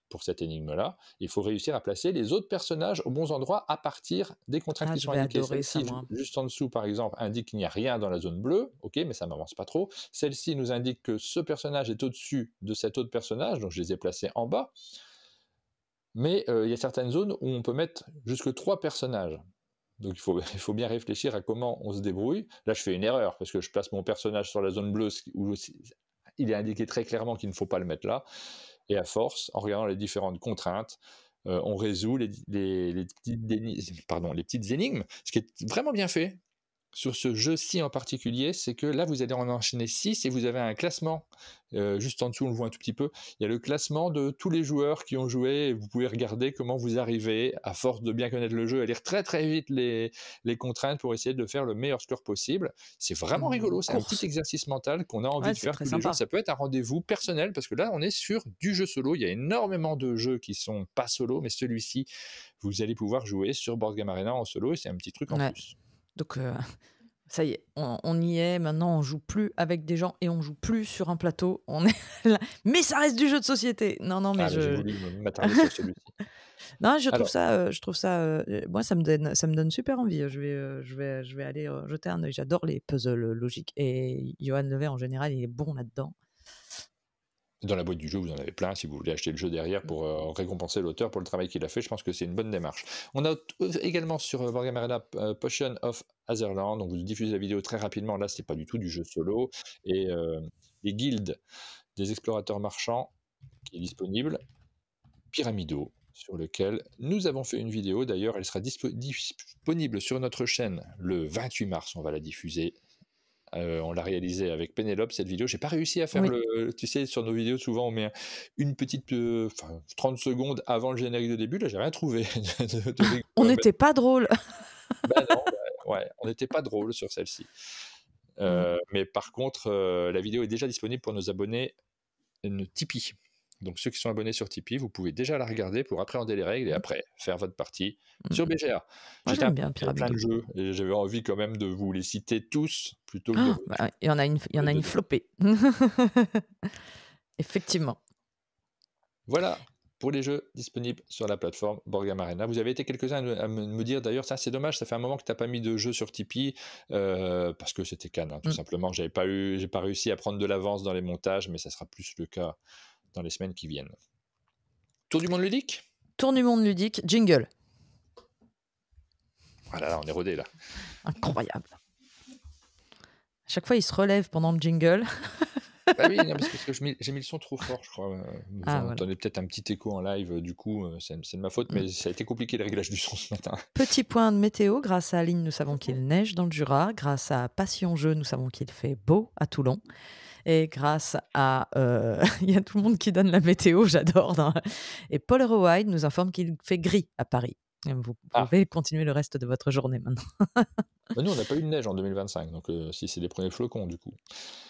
pour cette énigme là. Il faut réussir à placer les autres personnages aux bons endroits à partir des contraintes qui sont indiquées. Celle-ci juste en dessous par exemple indique qu'il n'y a rien dans la zone bleue, ok, mais ça m'avance pas trop. Celle-ci nous indique que ce personnage est au-dessus de cet autre personnage, donc je les ai placés en bas. Mais il y a certaines zones où on peut mettre jusque 3 personnages. Donc il faut bien réfléchir à comment on se débrouille. Là je fais une erreur parce que je place mon personnage sur la zone bleue où il est indiqué très clairement qu'il ne faut pas le mettre là. Et à force, en regardant les différentes contraintes, on résout les petites énigmes. Ce qui est vraiment bien fait sur ce jeu-ci en particulier, c'est que là, vous allez en enchaîner 6 et vous avez un classement. Juste en dessous, on le voit un tout petit peu. Il y a le classement de tous les joueurs qui ont joué et vous pouvez regarder comment vous arrivez, à force de bien connaître le jeu, à lire très très vite les contraintes pour essayer de faire le meilleur score possible. C'est vraiment rigolo, c'est un petit Course. exercice mental qu'on a envie Ouais, de c'est faire très tous les jours. sympa. Ça peut être un rendez-vous personnel parce que là, on est sur du jeu solo. Il y a énormément de jeux qui sont pas solo, mais celui-ci, vous allez pouvoir jouer sur Board Game Arena en solo et c'est un petit truc en Ouais, plus. donc ça y est, on y est. Maintenant, on joue plus avec des gens et on joue plus sur un plateau. On est là mais ça reste du jeu de société! Non, non, mais Ah, mais j'ai je voulu m'attarder sur celui-ci. non, Alors, je trouve ça, moi, ça me donne super envie. Je vais aller, jeter un œil. J'adore les puzzles, logiques et Johan Levet, en général, il est bon là-dedans. dans la boîte du jeu, vous en avez plein. Si vous voulez acheter le jeu derrière pour récompenser l'auteur pour le travail qu'il a fait, je pense que c'est une bonne démarche. On a également sur Board Game Arena Potion of Azerland. Donc vous diffusez la vidéo très rapidement. Là, c'est pas du tout du jeu solo. Et les guildes des explorateurs marchands qui est disponible. Pyramido, sur lequel nous avons fait une vidéo. D'ailleurs, elle sera disponible sur notre chaîne le 28 mars. On va la diffuser. On l'a réalisé avec Pénélope, cette vidéo. J'ai pas réussi à faire Oui, le. Tu sais, sur nos vidéos, souvent, on met une petite. 30 secondes avant le générique de début. Là, j'ai rien trouvé de on rigolo à mettre. n'était pas drôles. Ben non, ouais, on n'était pas drôle sur celle-ci. Mmh. Mais par contre, la vidéo est déjà disponible pour nos abonnés Tipeee. Donc ceux qui sont abonnés sur Tipeee, vous pouvez déjà la regarder pour appréhender les règles et Mmh. après faire votre partie Mmh. sur BGA. Moi, J'étais un j'aime peu bien il y a plein de Pyramidal. jeux et j'avais envie quand même de vous les citer tous plutôt que de Ah, vous bah, ouais, il y en parler a de une deux. flopée. Effectivement. Voilà pour les jeux disponibles sur la plateforme Board Game Arena. Vous avez été quelques-uns à me dire d'ailleurs, ça c'est dommage, ça fait un moment que tu n'as pas mis de jeu sur Tipeee, parce que c'était Cannes, hein, tout Mmh. simplement. J'ai pas réussi à prendre de l'avance dans les montages, mais ça sera plus le cas dans les semaines qui viennent. Tour du monde ludique. Tour du monde ludique, jingle. Ah là là, on est rodé là. Incroyable. À chaque fois, il se relève pendant le jingle. Bah oui, non, parce que j'ai mis le son trop fort, je crois. Vous Ah, voilà. entendez peut-être un petit écho en live, du coup, c'est de ma faute, Mmh. mais ça a été compliqué le réglage du son ce matin. Petit point de météo, grâce à Aline, nous savons qu'il neige dans le Jura. Grâce à Passion Jeu, nous savons qu'il fait beau à Toulon. Et grâce à, il y a tout le monde qui donne la météo, j'adore. Et Polaroid nous informe qu'il fait gris à Paris. Et vous Ah, pouvez continuer le reste de votre journée maintenant. bah nous, on n'a pas eu de neige en 2025, donc si c'est les premiers flocons, du coup.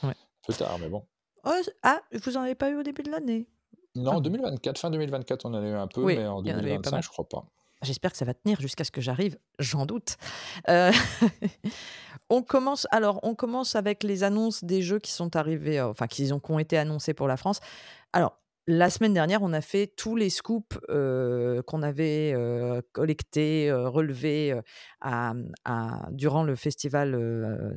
Ouais. Un peu tard, mais bon. Oh, ah, vous en avez pas eu au début de l'année? Ah Non, bon. 2024, fin 2024, on en a eu un peu, Oui, mais en il y en avait pas 2025, mal. je crois pas. J'espère que ça va tenir jusqu'à ce que j'arrive, j'en doute. Heu, on commence avec les annonces des jeux qui sont arrivés, enfin qui ont été annoncés pour la France. Alors, la semaine dernière, on a fait tous les scoops, qu'on avait, collectés, relevés, durant le festival,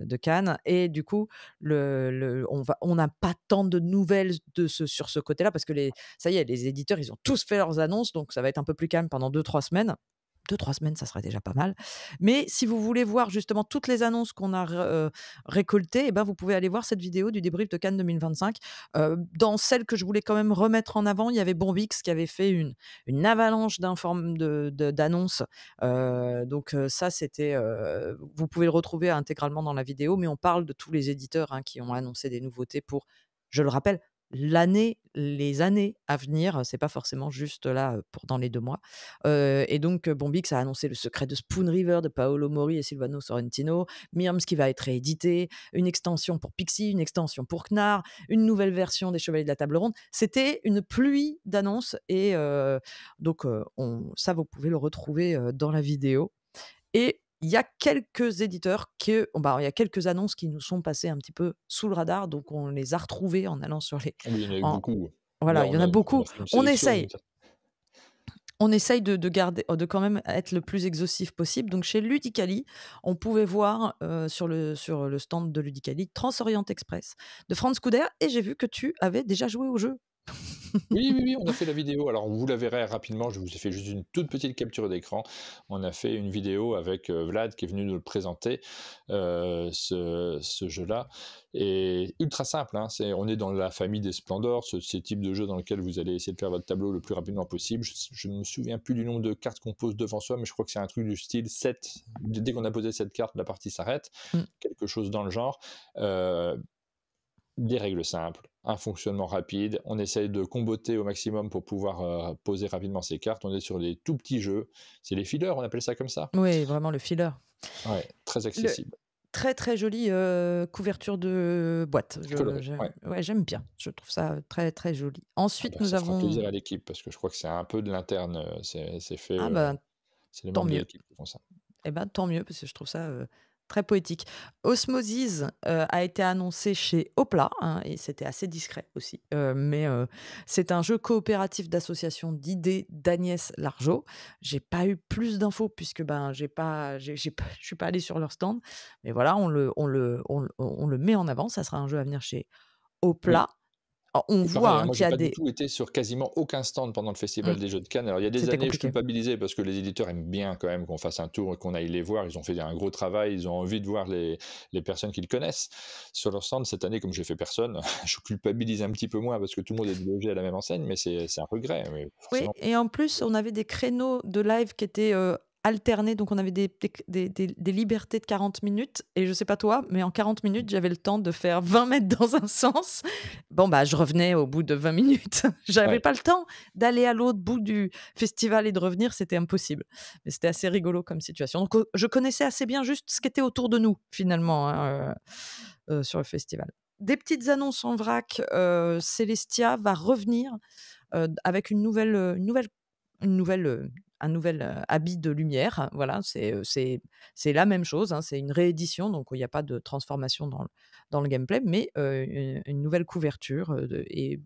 de Cannes et du coup, on n'a pas tant de nouvelles sur ce côté-là parce que ça y est, les éditeurs, ils ont tous fait leurs annonces, donc ça va être un peu plus calme pendant 2-3 semaines. 2-3 semaines, ça serait déjà pas mal. Mais si vous voulez voir justement toutes les annonces qu'on a récoltées, eh ben, vous pouvez aller voir cette vidéo du débrief de Cannes 2025. Dans celle que je voulais quand même remettre en avant, il y avait Bombix qui avait fait une avalanche d'annonces. Donc ça, c'était, vous pouvez le retrouver intégralement dans la vidéo, mais on parle de tous les éditeurs, hein, qui ont annoncé des nouveautés pour, je le rappelle, les années à venir. C'est pas forcément juste là, pour dans les 2 mois. Et donc, Bombix a annoncé Le secret de Spoon River de Paolo Mori et Silvano Sorrentino, Mirms qui va être réédité, une extension pour Pixie, une extension pour Knarr, une nouvelle version des Chevaliers de la Table Ronde. C'était une pluie d'annonces et donc ça, vous pouvez le retrouver, dans la vidéo et il y a quelques éditeurs il y a quelques annonces qui nous sont passées un petit peu sous le radar, donc on les a retrouvées en allant sur les Oui, il y en a eu en beaucoup. voilà, Là, il y en a on beaucoup. a fait une On sélection. essaye. On essaye de garder de quand même être le plus exhaustif possible. Donc chez Ludicali, on pouvait voir, sur le stand de Ludicali, Transorient Express de Franz Couder et j'ai vu que tu avais déjà joué au jeu. Oui, oui, oui, on a fait la vidéo. Alors, vous la verrez rapidement, je vous ai fait juste une toute petite capture d'écran. On a fait une vidéo avec, Vlad qui est venu nous le présenter, ce jeu-là et ultra simple, hein. On est dans la famille des Splendor, ces types de jeux dans lesquels vous allez essayer de faire votre tableau le plus rapidement possible. Je ne me souviens plus du nombre de cartes qu'on pose devant soi, mais je crois que c'est un truc du style 7. Dès qu'on a posé cette carte, la partie s'arrête, Mmh. quelque chose dans le genre. Heu des règles simples, un fonctionnement rapide, on essaye de comboter au maximum pour pouvoir, poser rapidement ses cartes. On est sur des tout petits jeux, c'est les fillers, on appelle ça comme ça? Oui, vraiment le filler. Ouais, très Le accessible. très, très jolie, couverture de boîte. Coloré, ouais. J'aime bien. Je trouve ça très, très joli. Ah Ensuite, bah, nous ça fera avons plaisir à l'équipe parce que je crois que c'est un peu de l'interne, c'est fait, ah bah, c'est les tant membres de mieux. l'équipe qui font ça. Eh ben, tant mieux parce que je trouve ça, très poétique. Osmosis, a été annoncé chez Hopla, hein, et c'était assez discret aussi, c'est un jeu coopératif d'association d'idées d'Agnès Largeau. J'ai pas eu plus d'infos puisque, ben, j'ai pas je suis pas allée sur leur stand, mais voilà, on le met en avant. Ça sera un jeu à venir chez Oui. Hopla. Alors on Et voit, pareil, hein, hein, moi qu'il j'ai y a pas du des tout été sur quasiment aucun stand pendant le mmh, festival des jeux de Cannes. Alors il y a des c'était années, je compliqué. culpabilisais parce que les éditeurs aiment bien quand même qu'on fasse un tour et qu'on aille les voir. Ils ont fait un gros travail, ils ont envie de voir les personnes qu'ils connaissent sur leur stand. Cette année, comme j'ai fait personne, je culpabilise un petit peu moins parce que tout le monde est logé à la même enseigne, mais c'est un regret, mais Oui, forcément. et en plus, on avait des créneaux de live qui étaient, alternés, donc on avait des libertés de 40 minutes et je sais pas toi, mais en 40 minutes, j'avais le temps de faire 20 mètres dans un sens. Bon, bah, je revenais au bout de 20 minutes. J'avais Ouais. pas le temps d'aller à l'autre bout du festival et de revenir, c'était impossible. Mais c'était assez rigolo comme situation. Donc, je connaissais assez bien juste ce qui était autour de nous finalement, hein, sur le festival. Des petites annonces en vrac, Celestia va revenir avec une nouvelle, un nouvel, habit de lumière. Voilà, c'est la même chose, hein, c'est une réédition, donc il y a pas de transformation dans le gameplay, mais une nouvelle couverture, il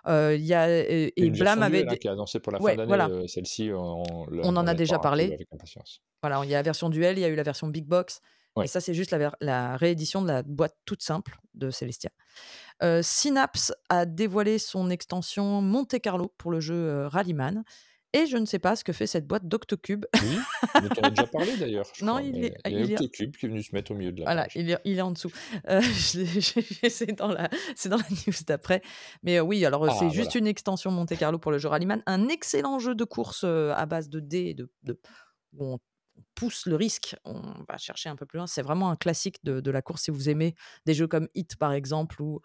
y a C'est et une version Blam avait duel, hein, des qui est annoncée pour la fin ouais, d'année. voilà, Celle-ci, on en on a déjà l'attend un peu parlé. avec impatience. Voilà, il y a la version duel, il y a eu la version big box et Ouais. ça, c'est juste la réédition de la boîte toute simple de Celestia. Synapse a dévoilé son extension Monte Carlo pour le jeu, Rallyman et je ne sais pas ce que fait cette boîte d'Octocube. Oui, dont on a déjà parlé d'ailleurs, je Non, crois, mais il y a il est Octocube qui est venu se mettre au milieu de la voilà, page. il est en dessous. Je l'ai c'est dans la news d'après. Mais, oui, alors, c'est Ah juste voilà. une extension Monte Carlo pour le jeu Rallyman, un excellent jeu de course, à base de dés et de où on pousse le risque, on va chercher un peu plus loin. C'est vraiment un classique de la course. Si vous aimez des jeux comme Hit, par exemple, ou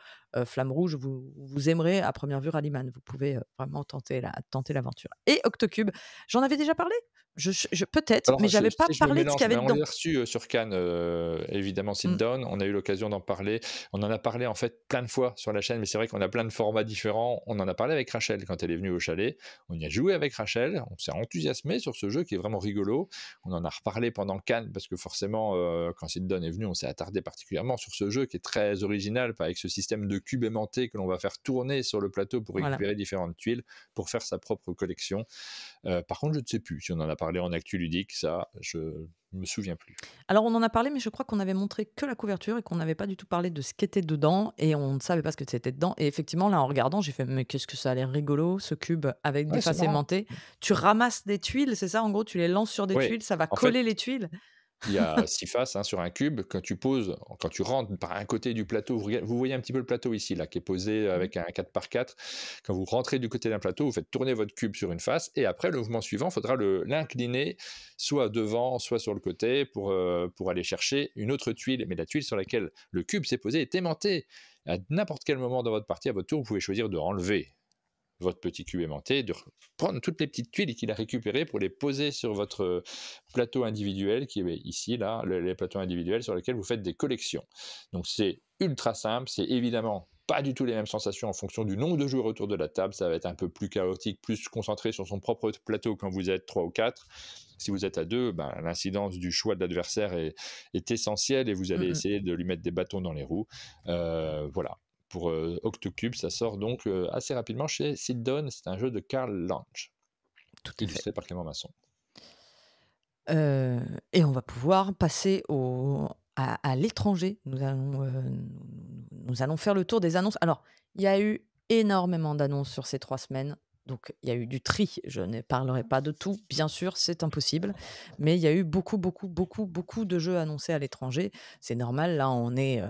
Flamme Rouge, vous aimerez à première vue Rallyman. Vous pouvez, vraiment tenter l'aventure. Et Octocube, j'en avais déjà parlé? Je peut-être, mais Alors, j'avais pas je me parlé de ce qu'il y mélange, avait mais on dedans. les a reçus, sur Cannes, évidemment Sit Mmh. Down. On a eu l'occasion d'en parler. On en a parlé, en fait, plein de fois sur la chaîne, mais c'est vrai qu'on a plein de formats différents. On en a parlé avec Rachel quand elle est venue au chalet. On y a joué avec Rachel. On s'est enthousiasmé sur ce jeu qui est vraiment rigolo. On en a reparlé pendant Cannes parce que forcément, quand Sit Down est venu, on s'est attardé particulièrement sur ce jeu qui est très original, avec ce système de cubes aimantés que l'on va faire tourner sur le plateau pour Voilà. récupérer différentes tuiles pour faire sa propre collection. Par contre, je ne sais plus si on en a parlé en actu ludique, ça, je me souviens plus. Alors on en a parlé, mais je crois qu'on avait montré que la couverture et qu'on n'avait pas du tout parlé de ce qui était dedans et on ne savait pas ce que c'était dedans et effectivement, là, en regardant, j'ai fait: «Mais qu'est-ce que ça a l'air rigolo ce cube avec des Ouais, c'est faces marrant. aimantées». Tu ramasses des tuiles, c'est ça? En gros, tu les lances sur des Oui, tuiles, ça va en fait, coller les tuiles? il y a 6 faces, hein, sur un cube. Quand tu rentres par un côté du plateau, vous voyez un petit peu le plateau ici, là, qui est posé Mmh. avec un 4x4. Quand vous rentrez du côté d'un plateau, vous faites tourner votre cube sur une face et après, le mouvement suivant, il faudra l'incliner soit devant, soit sur le côté pour aller chercher une autre tuile. Mais la tuile sur laquelle le cube s'est posé est aimantée. À n'importe quel moment dans votre partie, à votre tour, vous pouvez choisir de enlever votre petit cube aimanté, de prendre toutes les petites tuiles qu'il a récupérées pour les poser sur votre plateau individuel, qui est ici, là, les plateaux individuels sur lesquels vous faites des collections. Donc c'est ultra simple, c'est évidemment pas du tout les mêmes sensations en fonction du nombre de joueurs autour de la table, ça va être un peu plus chaotique, plus concentré sur son propre plateau quand vous êtes 3 ou 4. Si vous êtes à 2, ben, l'incidence du choix de l'adversaire est essentielle et vous allez Mmh mh. essayer de lui mettre des bâtons dans les roues. Voilà, pour Octocube, ça sort donc assez rapidement chez Sit-Down. C'est un jeu de Karl Lange, Tout à fait. illustré par Clément Masson. Et on va pouvoir passer à l'étranger. Nous allons faire le tour des annonces. Alors, il y a eu énormément d'annonces sur ces 3 semaines, donc il y a eu du tri. Je ne parlerai pas de tout, bien sûr, c'est impossible, mais il y a eu beaucoup, beaucoup, beaucoup, beaucoup de jeux annoncés à l'étranger. C'est normal, là, on est,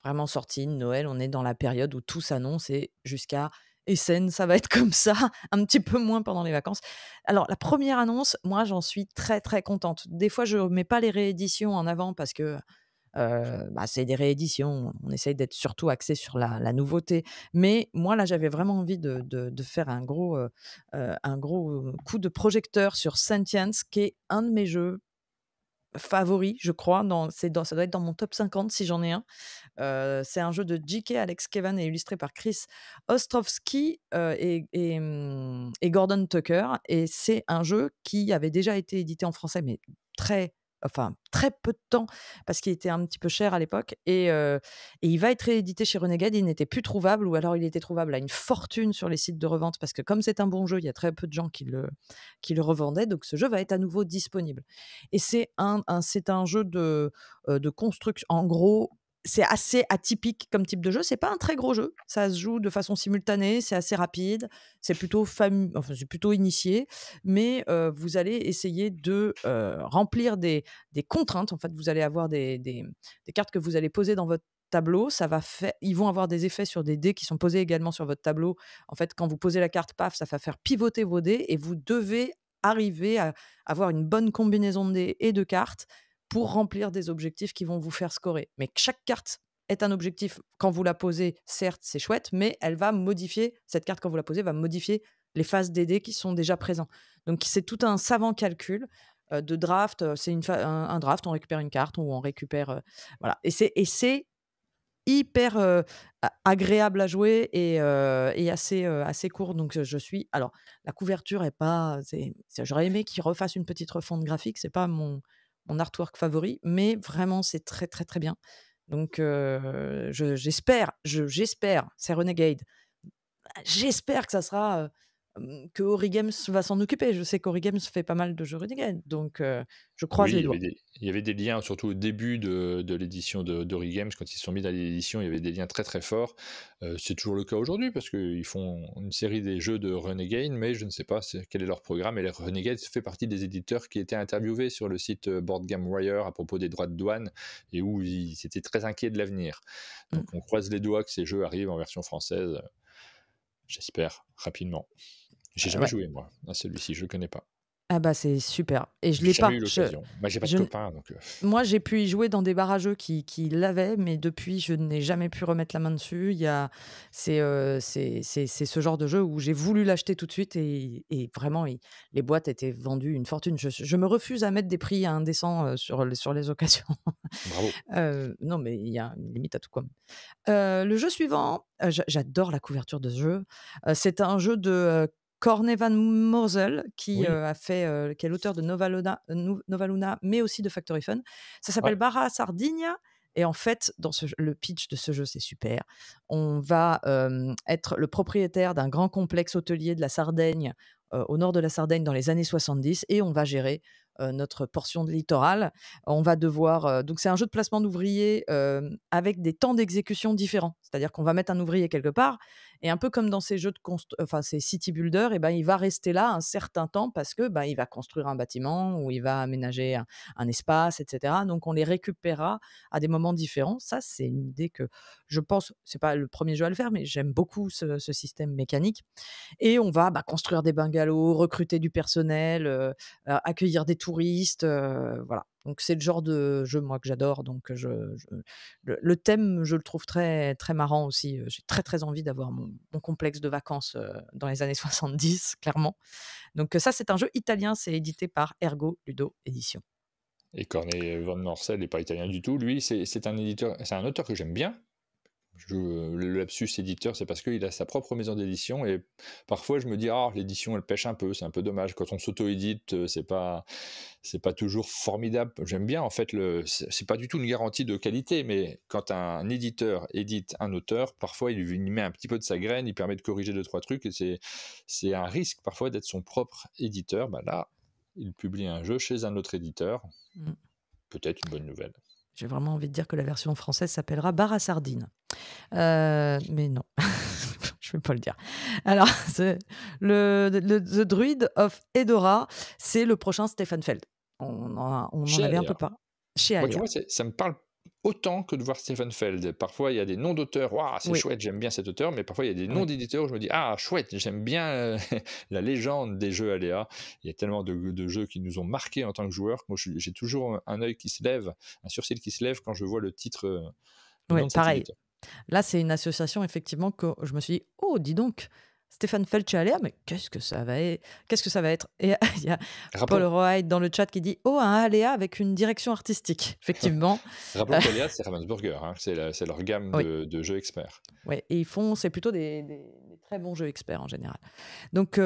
vraiment sortis de Noël, on est dans la période où tout s'annonce et jusqu'à Essen, ça va être comme ça, un petit peu moins pendant les vacances. Alors la première annonce, moi, j'en suis très, très contente. Des fois, je mets pas les rééditions en avant parce que bah, c'est des rééditions, on essaye d'être surtout axé sur la nouveauté. Mais moi, là, j'avais vraiment envie de faire un gros, coup de projecteur sur Sentience, qui est un de mes jeux favoris, je crois. Ça doit être dans mon top 50 si j'en ai un. C'est un jeu de J.K. Alex Kevan et illustré par Chris Ostrowski, et Gordon Tucker, et c'est un jeu qui avait déjà été édité en français, mais très très peu de temps parce qu'il était un petit peu cher à l'époque, et il va être réédité chez Renegade. Il n'était plus trouvable, ou alors il était trouvable à une fortune sur les sites de revente parce que comme c'est un bon jeu, il y a très peu de gens qui le revendaient, donc ce jeu va être à nouveau disponible et c'est un jeu de construction. En gros, c'est assez atypique comme type de jeu. C'est pas un très gros jeu. Ça se joue de façon simultanée, c'est assez rapide, c'est plutôt initié, mais vous allez essayer de, remplir des contraintes. En fait, vous allez avoir des cartes que vous allez poser dans votre tableau. Ils vont avoir des effets sur des dés qui sont posés également sur votre tableau. En fait, quand vous posez la carte, paf, ça va faire pivoter vos dés et vous devez arriver à avoir une bonne combinaison de dés et de cartes pour remplir des objectifs qui vont vous faire scorer. Mais chaque carte est un objectif. Quand vous la posez, certes, c'est chouette, mais cette carte, quand vous la posez, va modifier les phases des dés qui sont déjà présents. Donc, c'est tout un savant calcul de draft. C'est un draft, on récupère une carte ou on récupère. Voilà. Et c'est hyper agréable à jouer et assez court. Donc, je suis. Alors, la couverture est pas. J'aurais aimé qu'ils refassent une petite refonte graphique. C'est pas mon artwork favori, mais vraiment, c'est très, très, très bien. Donc, j'espère, c'est Renegade. J'espère que ça sera, que Origames va s'en occuper. Je sais qu'Origames fait pas mal de jeux Renegade, donc je croise Oui, les doigts. il y avait des liens, surtout au début de l'édition d'Origames, quand ils se sont mis dans l'édition, il y avait des liens très très forts. C'est toujours le cas aujourd'hui, parce qu'ils font une série des jeux de Renegade, mais je ne sais pas quel est leur programme. Et Renegade fait partie des éditeurs qui étaient interviewés sur le site Board Game Wire à propos des droits de douane, et où ils étaient très inquiets de l'avenir. Mmh. Donc on croise les doigts que ces jeux arrivent en version française, j'espère, rapidement. J'ai jamais Ouais. joué, moi, à celui-ci, je le connais pas. Ah bah, c'est super et je J'ai l'ai jamais pas. eu l'occasion. Moi, j'ai pas de Je copains, donc Moi, j'ai pu y jouer dans des barrageux qui l'avaient, mais depuis, je n'ai jamais pu remettre la main dessus. C'est ce genre de jeu où j'ai voulu l'acheter tout de suite et vraiment, les boîtes étaient vendues une fortune. Je me refuse à mettre des prix indécents, sur les occasions. bravo. Non, mais il y a une limite à tout, quoi. Le jeu suivant, j'adore la couverture de ce jeu. C'est un jeu de, Corne van Moorsel Oui, qui est l'auteur de Novaluna, mais aussi de Factory Fun. Ça s'appelle ouais, Barra Sardinia et en fait, le pitch de ce jeu, c'est super. On va, être le propriétaire d'un grand complexe hôtelier de la Sardaigne, au nord de la Sardaigne dans les années 70, et on va gérer, notre portion de littoral. On va devoir, donc c'est un jeu de placement d'ouvriers, avec des temps d'exécution différents. C'est-à-dire qu'on va mettre un ouvrier quelque part et un peu comme dans ces jeux ces city builders, et ben, il va rester là un certain temps parce que, bah, il va construire un bâtiment ou il va aménager un espace, et cetera. Donc on les récupérera à des moments différents. Ça, c'est une idée que je pense, c'est pas le premier jeu à le faire, mais j'aime beaucoup ce système mécanique, et on va, bah, construire des bungalows, recruter du personnel, accueillir des touristes, voilà. Donc c'est le genre de jeu, moi, que j'adore, donc le thème, je le trouve très, très marrant aussi. J'ai très, très envie d'avoir mon complexe de vacances, dans les années 70, clairement. Donc ça, c'est un jeu italien, c'est édité par Ergo Ludo Éditions. et Corneille Van Morcel n'est pas italien du tout. Lui, c'est un éditeur, c'est un auteur que j'aime bien. Le lapsus éditeur, c'est parce qu'il a sa propre maison d'édition, et parfois je me dis, ah, l'édition elle pêche un peu, c'est un peu dommage. Quand on s'auto-édite, c'est pas toujours formidable. J'aime bien, en fait, c'est pas du tout une garantie de qualité, mais quand un éditeur édite un auteur, parfois il met un petit peu de sa graine, il permet de corriger 2-3 trucs, et c'est un risque parfois d'être son propre éditeur. Bah là, il publie un jeu chez un autre éditeur, Mmh. peut-être une bonne nouvelle. J'ai vraiment envie de dire que la version française s'appellera Bar à sardines. Mais non. je vais pas le dire. Alors, c'est The Druid of Edora, c'est le prochain Stefan Feld. On en Chez avait un peu Aléa. pas chez Moi, tu Aléa. vois, ça me parle autant que de voir Stefan Feld. Parfois, il y a des noms d'auteurs, waouh, c'est Oui, chouette, j'aime bien cet auteur, mais parfois, il y a des noms oui. d'éditeurs où je me dis, ah, chouette, j'aime bien la légende des jeux Aléa. Il y a tellement de jeux qui nous ont marqués en tant que joueurs. Moi, j'ai toujours un œil qui se lève, un sourcil qui se lève quand je vois le titre, le Ouais, nom de cet pareil. éditeur. Là, c'est une association effectivement que je me suis dit: «Oh, dis donc, Stéphane Feld chez Aléa, mais qu'est-ce que ça va être?» Et il y a Paul Rappelons, Roy dans le chat qui dit: «Oh, un Aléa avec une direction artistique». Effectivement, rappelons qu'Aléa, c'est Ravensburger, hein, c'est leur gamme oui, de jeux experts. ouais et c'est plutôt des très bons jeux experts en général. Donc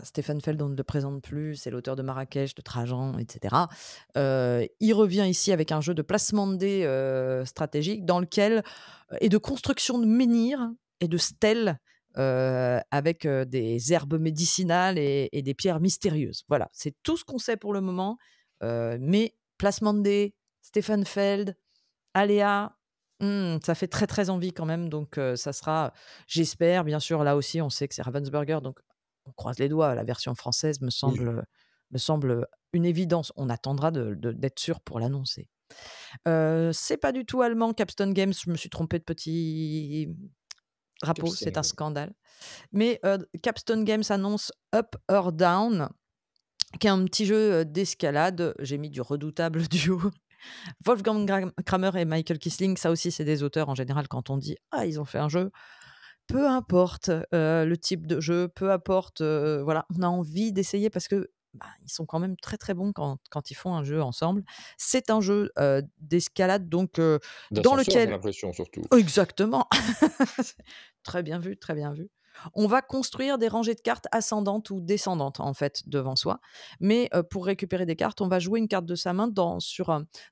Stéphane Feld, on ne le présente plus, c'est l'auteur de Marrakech, de Trajan et cetera. Il revient ici avec un jeu de placement de dés, stratégique dans lequel et de construction de menhirs et de stèles, avec, des herbes médicinales et des pierres mystérieuses. Voilà, c'est tout ce qu'on sait pour le moment, mais placement de dés, Stéphane Feld, Aléa, ça fait très, très envie quand même donc ça sera j'espère bien sûr, là aussi on sait que c'est Ravensburger donc on croise les doigts. La version française Oui. me semble une évidence. On attendra d'être sûr pour l'annoncer. C'est pas du tout allemand Capstone Games, je me suis trompée de petit drapeau, c'est un Capstone. scandale. Mais Capstone Games annonce Up or Down, qui est un petit jeu, d'escalade. J'ai mis du redoutable duo Wolfgang Kramer et Michael Kisling. Ça aussi, c'est des auteurs en général quand on dit: «Ah, ils ont fait un jeu», peu importe, le type de jeu, peu importe, voilà, on a envie d'essayer parce que, ils sont quand même très, très bons quand ils font un jeu ensemble. C'est un jeu, d'escalade donc dans D'ascenseur, j'ai lequel l'impression, surtout. exactement! Très bien vu, très bien vu. On va construire des rangées de cartes ascendantes ou descendantes, en fait, devant soi. Mais, pour récupérer des cartes, on va jouer une carte de sa main dans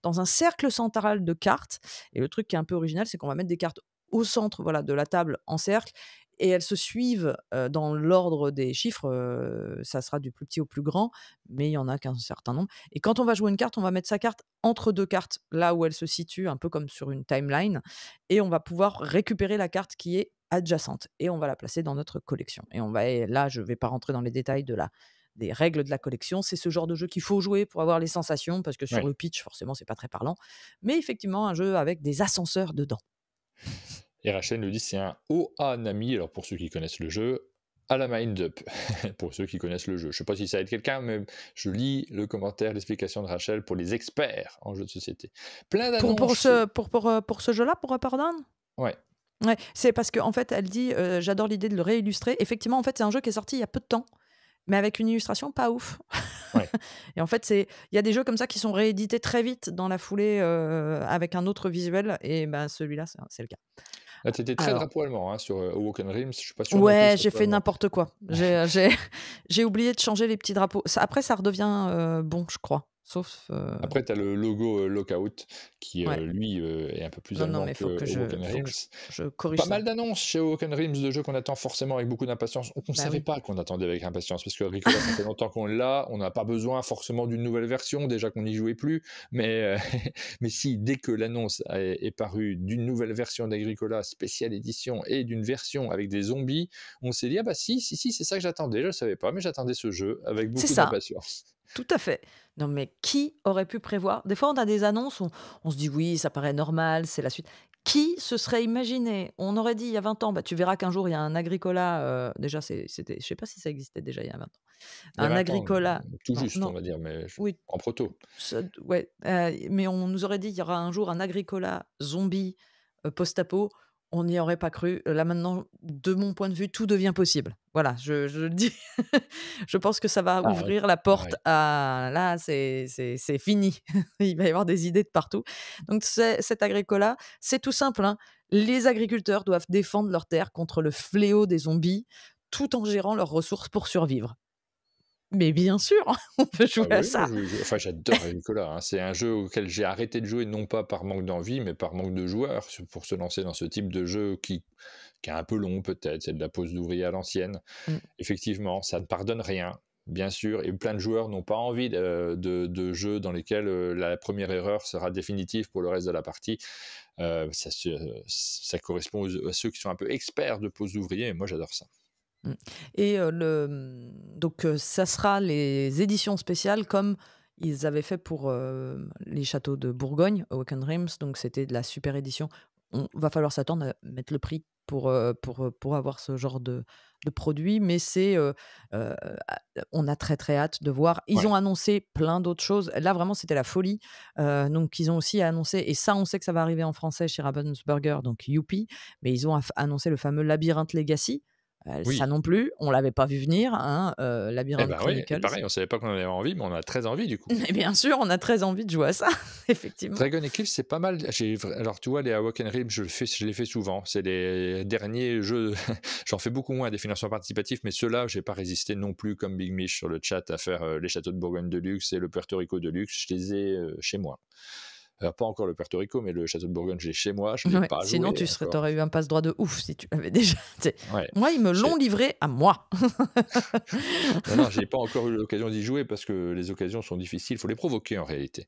un cercle central de cartes et le truc qui est un peu original, c'est qu'on va mettre des cartes au centre, voilà, de la table en cercle et elles se suivent, dans l'ordre des chiffres, ça sera du plus petit au plus grand, mais il y en a qu'un certain nombre et quand on va jouer une carte, on va mettre sa carte entre 2 cartes, là où elle se situe, un peu comme sur une timeline et on va pouvoir récupérer la carte qui est adjacente et on va la placer dans notre collection et on va et là, je ne vais pas rentrer dans les détails des règles de la collection. C'est ce genre de jeu qu'il faut jouer pour avoir les sensations parce que sur Ouais. le pitch, forcément, c'est pas très parlant. Mais effectivement, un jeu avec des ascenseurs dedans. Et Rachel nous dit c'est un Ohanami, alors pour ceux qui connaissent le jeu, à la Mind Up, pour ceux qui connaissent le jeu. Je ne sais pas si ça aide quelqu'un, mais je lis le commentaire, l'explication de Rachel pour les experts en jeux de société. Plein d'annonces. Pour ce jeu-là, pour Upper Down? Ouais, Ouais, c'est parce qu'en fait, elle dit, «J'adore l'idée de le réillustrer». Effectivement, en fait, c'est un jeu qui est sorti il y a peu de temps, mais avec une illustration pas ouf. ouais. Et en fait, il y a des jeux comme ça qui sont réédités très vite dans la foulée, avec un autre visuel et ben, celui-là, c'est le cas. Là, tu étais très Alors drapeau allemand hein, sur Awoken Realms. Je suis pas sûr non plus que ouais, ça j'ai soit fait allemand. n'importe quoi. J'ai oublié de changer les petits drapeaux. Ça après ça redevient, bon, je crois. Sauf, Après, tu as le logo Lockout qui, ouais. lui, est un peu plus Non, non, allemand mais que Awoken faut que Realms. je corrige Pas ça. mal d'annonces chez Awoken Realms de jeux qu'on attend forcément avec beaucoup d'impatience, ou qu'on ne Bah savait oui. pas qu'on attendait avec impatience, parce que Agricola, ça fait longtemps qu'on l'a, on n'a pas besoin forcément d'une nouvelle version, déjà qu'on n'y jouait plus, mais, mais si, dès que l'annonce est parue d'une nouvelle version d'Agricola, spéciale édition, et d'une version avec des zombies, on s'est dit, ah bah si, c'est ça que j'attendais, je ne le savais pas, mais j'attendais ce jeu avec C'est beaucoup ça. d'impatience. Tout à fait. Non, mais qui aurait pu prévoir? Des fois, on a des annonces, on se dit: «Oui, ça paraît normal, c'est la suite». Qui se serait imaginé? On aurait dit il y a 20 ans, tu verras qu'un jour il y a un Agricola, déjà c'était je sais pas si ça existait déjà il y a 20 ans. Il y a Un 20 ans, Agricola tout non, juste, on non, va dire, mais oui, en proto. ça d ouais, mais on nous aurait dit: «Il y aura un jour un Agricola zombie, post-apo», on n'y aurait pas cru. Là, maintenant, de mon point de vue, tout devient possible. Voilà, je le dis. Je pense que ça va Ah oui, ouvrir la porte pareil. à là, c'est fini. Il va y avoir des idées de partout. Donc cet Agricola, c'est tout simple, hein. Les agriculteurs doivent défendre leurs terres contre le fléau des zombies, tout en gérant leurs ressources pour survivre. Mais bien sûr, on peut Ah jouer à oui, moi ça. enfin j'adore Agricola, hein. C'est un jeu auquel j'ai arrêté de jouer, non pas par manque d'envie, mais par manque de joueurs, pour se lancer dans ce type de jeu qui est un peu long peut-être, c'est de la pose d'ouvrier à l'ancienne. Mmh. Effectivement, ça ne pardonne rien, bien sûr, et plein de joueurs n'ont pas envie de jeux dans lesquels la première erreur sera définitive pour le reste de la partie. Ça correspond à ceux qui sont un peu experts de pose d'ouvrier, et moi j'adore ça. Mmh. Et donc ça sera les éditions spéciales comme ils avaient fait pour, les châteaux de Bourgogne, Awakened Realms, donc c'était de la super édition. On va falloir s'attendre à mettre le prix pour avoir ce genre de produit, mais heu, on a très, très hâte de voir. Ils Ouais. ont annoncé plein d'autres choses. Là, vraiment, c'était la folie. Donc ils ont aussi annoncé et ça, on sait que ça va arriver en français chez Ravensburger, donc youpi, mais ils ont annoncé le fameux Labyrinthe Legacy. Ça Oui. non plus, on l'avait pas vu venir, hein, Eh Labyrinth ben oui, et Chronicles. pareil, on savait pas qu'on en avait envie, mais on a très envie du coup. Mais bien sûr, on a très envie de jouer à ça, effectivement. Dragon Eclipse, c'est pas mal. Alors, tu vois, les Awaken Realms, je les fais souvent. C'est les derniers jeux. J'en fais beaucoup moins des financements participatifs, mais ceux-là, j'ai pas résisté non plus, comme Big Mish sur le chat, à faire les châteaux de Bourgogne de luxe et le Puerto Rico de luxe. Je les ai chez moi. Alors, pas encore le Puerto Rico, mais le château de Bourgogne, je l'ai chez moi. Je l'ai Ouais, pas sinon joué tu encore. aurais eu un passe-droit de ouf si tu l'avais déjà. Tu Ouais. moi, ils me J'ai- l'ont livré à moi. Non, non, j'ai pas encore eu l'occasion d'y jouer parce que les occasions sont difficiles. Il faut les provoquer en réalité.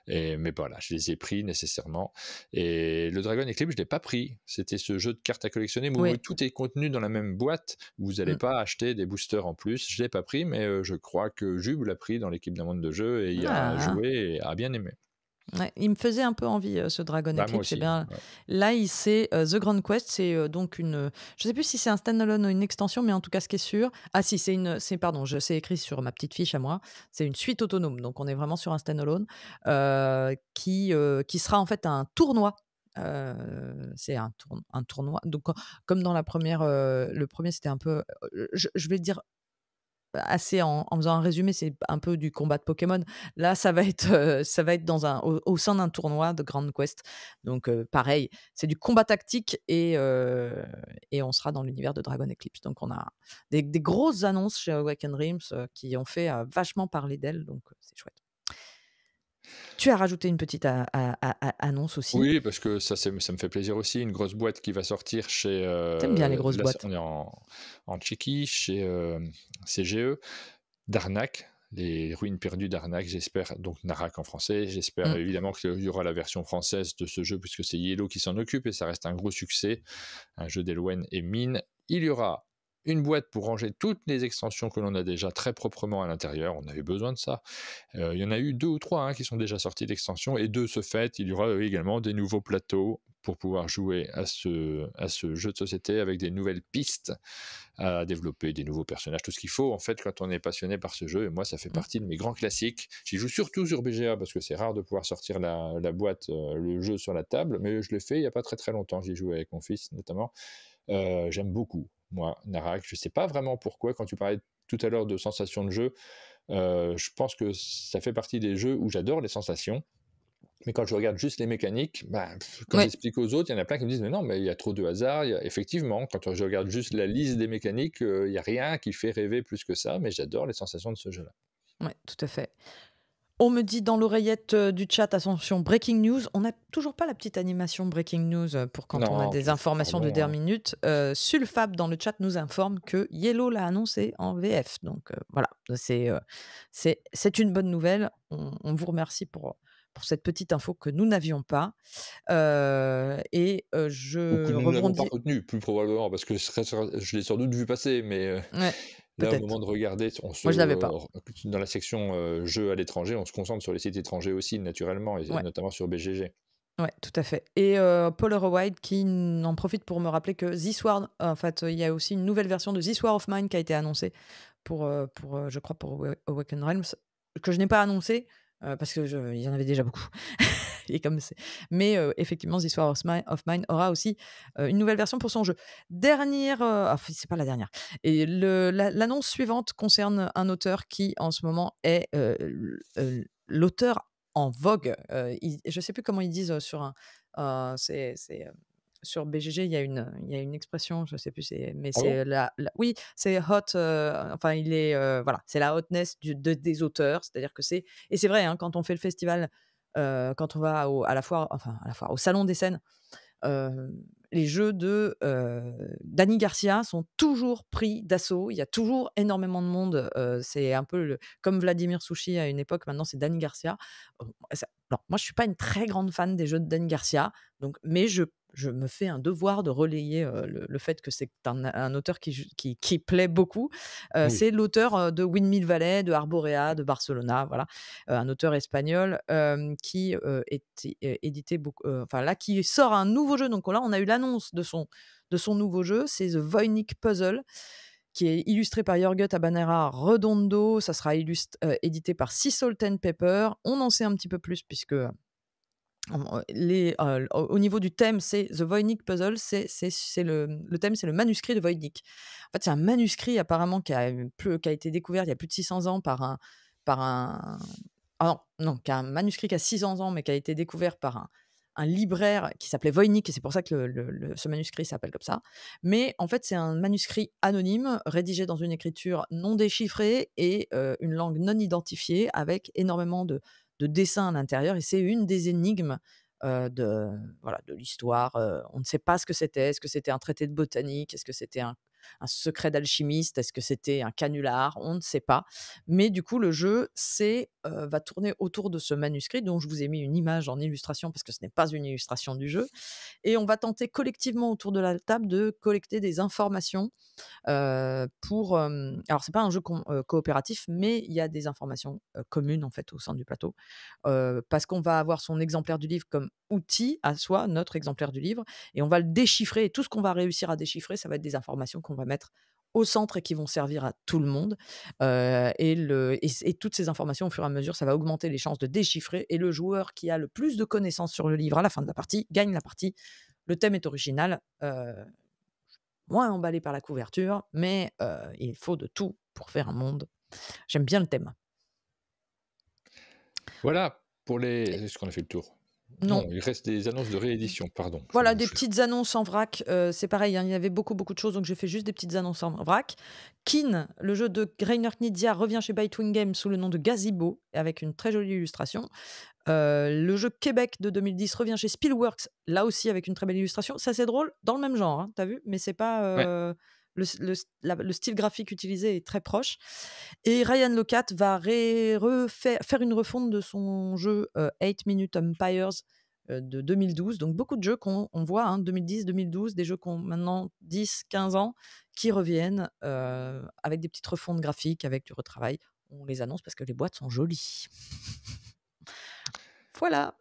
Mais voilà, je les ai pris nécessairement. Et le Dragon Eclipse, je ne l'ai pas pris. C'était ce jeu de cartes à collectionner où Oui. tout est contenu dans la même boîte. Vous n'allez Mmh. pas acheter des boosters en plus. Je ne l'ai pas pris, mais je crois que Jube l'a pris dans l'équipe d'un monde de jeu et il a Ah! joué et a bien aimé. Ouais, il me faisait un peu envie, ce Dragon Bah, moi Eclipse. C'est aussi. bien. Ouais. Là, The Grand Quest, c'est, donc je sais plus si c'est un standalone ou une extension, mais en tout cas, ce qui est sûr si, pardon, c'est écrit sur ma petite fiche à moi, c'est une suite autonome, donc on est vraiment sur un standalone, qui sera en fait un tournoi. C'est un tournoi, donc comme dans la première, le premier c'était un peu, je vais dire assez en faisant un résumé, c'est un peu du combat de Pokémon. Là, ça va être au sein d'un tournoi de Grand Quest. Donc, pareil, c'est du combat tactique et on sera dans l'univers de Dragon Eclipse. Donc on a des grosses annonces chez Awakened Realms, qui ont fait, vachement parler d'elles, donc c'est chouette. Tu as rajouté une petite annonce aussi. Oui, parce que ça me fait plaisir aussi. Une grosse boîte qui va sortir chez. Tu bien les grosses Là, boîtes? on est en Tchéquie, chez CGE. D'Arnak, les ruines perdues d'Arnak, j'espère, donc Narak en français, j'espère Mmh. évidemment qu'il y aura la version française de ce jeu puisque c'est Yellow qui s'en occupe et ça reste un gros succès, un jeu d'Elowen et Mine. Il y aura une boîte pour ranger toutes les extensions que l'on a déjà très proprement à l'intérieur, on avait besoin de ça. Il y en a eu 2 ou 3 qui sont déjà sortis d'extension et de ce fait, il y aura également des nouveaux plateaux pour pouvoir jouer à ce jeu de société avec des nouvelles pistes à développer, des nouveaux personnages, tout ce qu'il faut en fait quand on est passionné par ce jeu. Et moi, ça fait Mmh. partie de mes grands classiques. J'y joue surtout sur BGA parce que c'est rare de pouvoir sortir la boîte, le jeu sur la table, mais je l'ai fait il n'y a pas très très longtemps. J'y joue avec mon fils notamment. J'aime beaucoup, moi, Narak. Je ne sais pas vraiment pourquoi, quand tu parlais tout à l'heure de sensations de jeu, je pense que ça fait partie des jeux où j'adore les sensations. Mais quand je regarde juste les mécaniques, quand Ouais. j'explique aux autres, il y en a plein qui me disent: «Mais non, mais il y a trop de hasard». Effectivement, quand je regarde juste la liste des mécaniques, il y a rien qui fait rêver plus que ça, mais j'adore les sensations de ce jeu-là. Ouais, tout à fait. On me dit dans l'oreillette, du chat, attention, breaking news. On n'a toujours pas la petite animation breaking news, pour quand on a Non, des informations de pardon, dernière hein. minute. Sulfab dans le chat nous informe que Yellow l'a annoncé en VF. Donc, voilà, c'est une bonne nouvelle. On vous remercie pour cette petite info que nous n'avions pas. Ou que Je nous n'avons pas rebondis. retenu, plus probablement, parce que je l'ai sans doute vu passer, mais Ouais, là, au peut-être. moment de regarder, Moi, je l'avais pas. dans la section jeux à l'étranger, on se concentre sur les sites étrangers aussi, naturellement, et Ouais. notamment sur BGG. Ouais, tout à fait. Et Polaroid qui en profite pour me rappeler que This War, en fait, il y a aussi une nouvelle version de This War of Mine qui a été annoncée je crois pour Awakened Realms, que je n'ai pas annoncé, parce que il y en avait déjà beaucoup. Et comme c'est mais effectivement, This War of Mine aura aussi, une nouvelle version pour son jeu. Dernière, c'est pas la dernière. Et l'annonce suivante concerne un auteur qui, en ce moment, est, l'auteur en vogue. Je sais plus comment ils disent, sur BGG, il y a une expression, je sais plus, mais Ah bon? c'est oui, c'est hot, enfin il est, voilà, c'est la hotness des auteurs, c'est-à-dire que c'est vrai, hein, quand on fait le festival, quand on va à la foire, enfin à la foire, au salon des scènes, les jeux Dany Garcia sont toujours pris d'assaut. Il y a toujours énormément de monde. C'est un peu comme Vladimir Sushi à une époque, maintenant c'est Dany Garcia. Alors, moi, je suis pas une très grande fan des jeux de Dany Garcia, mais je me fais un devoir de relayer le fait que c'est un auteur qui plaît beaucoup. Oui. C'est l'auteur de Windmill Valley, de Arborea, de Barcelona, voilà. Un auteur espagnol qui est édité beaucoup, enfin là, qui sort un nouveau jeu. Donc là, on a eu l'annonce de son nouveau jeu, c'est The Voynich Puzzle, qui est illustré par Jorge Tabanera Redondo. Ça sera édité par Sea Salt and Pepper. On en sait un petit peu plus puisque au niveau du thème, c'est The Voynich Puzzle, le thème, c'est le manuscrit de Voynich. En fait, c'est un manuscrit apparemment qui a été découvert il y a plus de 600 ans par un ah non, qui a un manuscrit qui a 600 ans, mais qui a été découvert par un libraire qui s'appelait Voynich, et c'est pour ça que ce manuscrit s'appelle comme ça. Mais en fait, c'est un manuscrit anonyme, rédigé dans une écriture non déchiffrée et une langue non identifiée, avec énormément de dessins à l'intérieur, et c'est une des énigmes de l'histoire. On ne sait pas ce que c'était. Est-ce que c'était un traité de botanique? Est-ce que c'était un secret d'alchimiste? Est-ce que c'était un canular? On ne sait pas. Mais du coup, le jeu va tourner autour de ce manuscrit, dont je vous ai mis une image en illustration parce que ce n'est pas une illustration du jeu. Et on va tenter collectivement autour de la table de collecter des informations alors c'est pas un jeu coopératif, mais il y a des informations communes en fait au sein du plateau, parce qu'on va avoir son exemplaire du livre comme outil à soi, notre exemplaire du livre, et on va le déchiffrer, et tout ce qu'on va réussir à déchiffrer, ça va être des informations qu'on va mettre au centre et qui vont servir à tout le monde, et toutes ces informations, au fur et à mesure, ça va augmenter les chances de déchiffrer, et le joueur qui a le plus de connaissances sur le livre à la fin de la partie gagne la partie. Le thème est original, moins emballé par la couverture, mais il faut de tout pour faire un monde. J'aime bien le thème. Voilà pour les. Est-ce qu'on a fait le tour? Non. Non, il reste des annonces de réédition, pardon. Voilà, des petites annonces en vrac, c'est pareil, hein, il y avait beaucoup, beaucoup de choses, donc j'ai fait juste des petites annonces en vrac. Kin, le jeu de Reiner Knizia, revient chez Bitewing Games sous le nom de Gazebo, avec une très jolie illustration. Le jeu Québec de 2010 revient chez Spielworks, là aussi avec une très belle illustration. Ça, c'est drôle, dans le même genre, hein, tu as vu? Mais c'est pas, Ouais. le style graphique utilisé est très proche. Et Ryan Locat va faire une refonte de son jeu 8 Minute Empires de 2012. Donc beaucoup de jeux qu'on voit, hein, 2010-2012, des jeux qui ont maintenant 10-15 ans, qui reviennent avec des petites refontes graphiques, avec du retravail. On les annonce parce que les boîtes sont jolies. Voilà.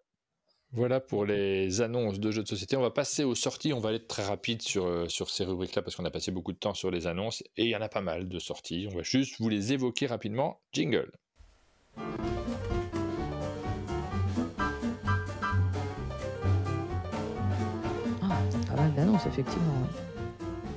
Voilà pour les annonces de jeux de société. On va passer aux sorties. On va être très rapide sur ces rubriques-là parce qu'on a passé beaucoup de temps sur les annonces et il y en a pas mal de sorties. On va juste vous les évoquer rapidement. Jingle. C'est pas mal d'annonces, effectivement.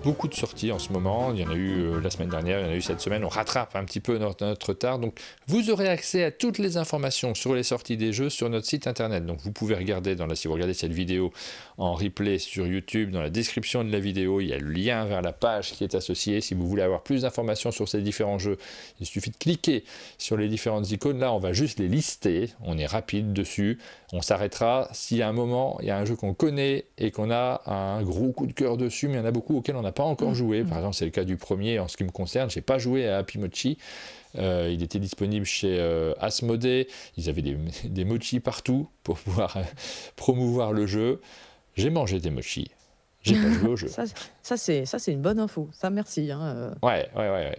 Beaucoup de sorties en ce moment, il y en a eu la semaine dernière, il y en a eu cette semaine, on rattrape un petit peu notre retard, donc vous aurez accès à toutes les informations sur les sorties des jeux sur notre site internet, donc vous pouvez regarder, si vous regardez cette vidéo en replay sur YouTube, dans la description de la vidéo, il y a le lien vers la page qui est associée. Si vous voulez avoir plus d'informations sur ces différents jeux, il suffit de cliquer sur les différentes icônes, là on va juste les lister, on est rapide dessus, on s'arrêtera si à un moment il y a un jeu qu'on connaît et qu'on a un gros coup de cœur dessus, mais il y en a beaucoup auxquels on n'a pas encore joué. Par exemple, c'est le cas du premier en ce qui me concerne. Je n'ai pas joué à Happy Mochi. Il était disponible chez Asmodee. Ils avaient des mochis partout pour pouvoir promouvoir le jeu. J'ai mangé des mochis. J'ai pas joué au jeu. Ça, c'est une bonne info. Ça, merci. Ouais.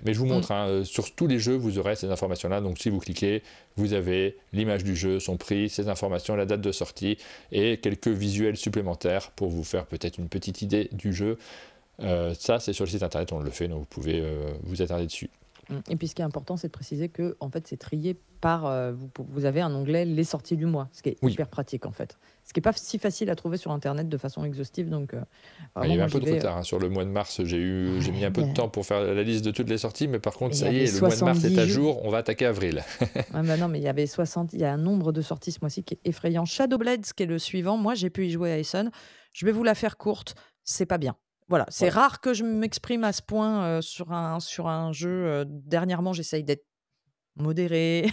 Mais je vous montre, sur tous les jeux, vous aurez ces informations-là. Donc, si vous cliquez, vous avez l'image du jeu, son prix, ces informations, la date de sortie et quelques visuels supplémentaires pour vous faire peut-être une petite idée du jeu. Ça, c'est sur le site internet, on le fait, donc vous pouvez vous attarder dessus. Et puis, ce qui est important, c'est de préciser que en fait, c'est trié par. Vous avez un onglet les sorties du mois, ce qui est hyper pratique en fait. Ce qui n'est pas si facile à trouver sur internet de façon exhaustive. Donc, il y avait un peu de retard sur le mois de mars. J'ai mis un peu de temps pour faire la liste de toutes les sorties, mais par contre, ça y est, le mois de mars est à jour. On va attaquer avril. Non, mais il y a un nombre de sorties ce mois-ci qui est effrayant. Shadowblades, qui est le suivant. Moi, j'ai pu y jouer à Essen. Je vais vous la faire courte. C'est pas bien. Voilà, c'est rare que je m'exprime à ce point sur un jeu. Dernièrement, j'essaye d'être modéré. Et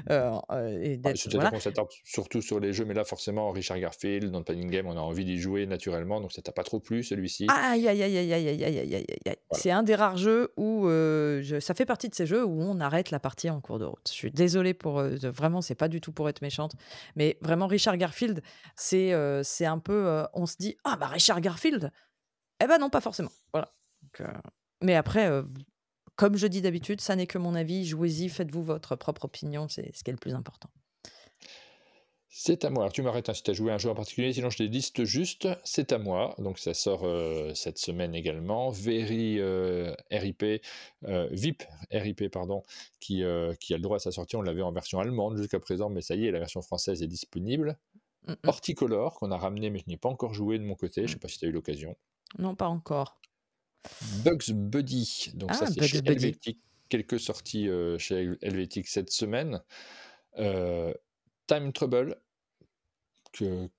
Ah, d'être c'est-à-dire voilà. qu'on s'attarde surtout sur les jeux, mais là, forcément, Richard Garfield, dans le Padding Game, on a envie d'y jouer naturellement, donc ça t'a pas trop plu, celui-ci? Aïe, aïe, aïe, aïe, aïe, aïe, aïe, aïe, aïe, aïe, aïe. Voilà. C'est un des rares jeux où, je ça fait partie de ces jeux où on arrête la partie en cours de route. Je suis désolée pour, vraiment, c'est pas du tout pour être méchante, mais vraiment Richard Garfield, c'est un peu, on se dit: «Ah bah Richard Garfield!» Eh bah non, pas forcément. Voilà, donc mais après, comme je dis d'habitude, ça n'est que mon avis, jouez-y, faites-vous votre propre opinion, c'est ce qui est le plus important. C'est à moi. Alors tu m'arrêtes, hein, si tu as joué à un jeu en particulier, sinon je les liste juste. C'est à moi. Donc ça sort cette semaine également. Very RIP, VIP RIP, pardon, qui a le droit à sa sortie. On l'avait en version allemande jusqu'à présent, mais ça y est, la version française est disponible. Mmh mh. Horticolor, qu'on a ramené, mais je n'y ai pas encore joué de mon côté. Je Mmh. sais pas si tu as eu l'occasion. Non, pas encore. Bugs Buddy, donc ça Ah, c'est chez Bugs Bunny. Helvetic. Quelques sorties chez Helvetic cette semaine. Euh, Time Trouble,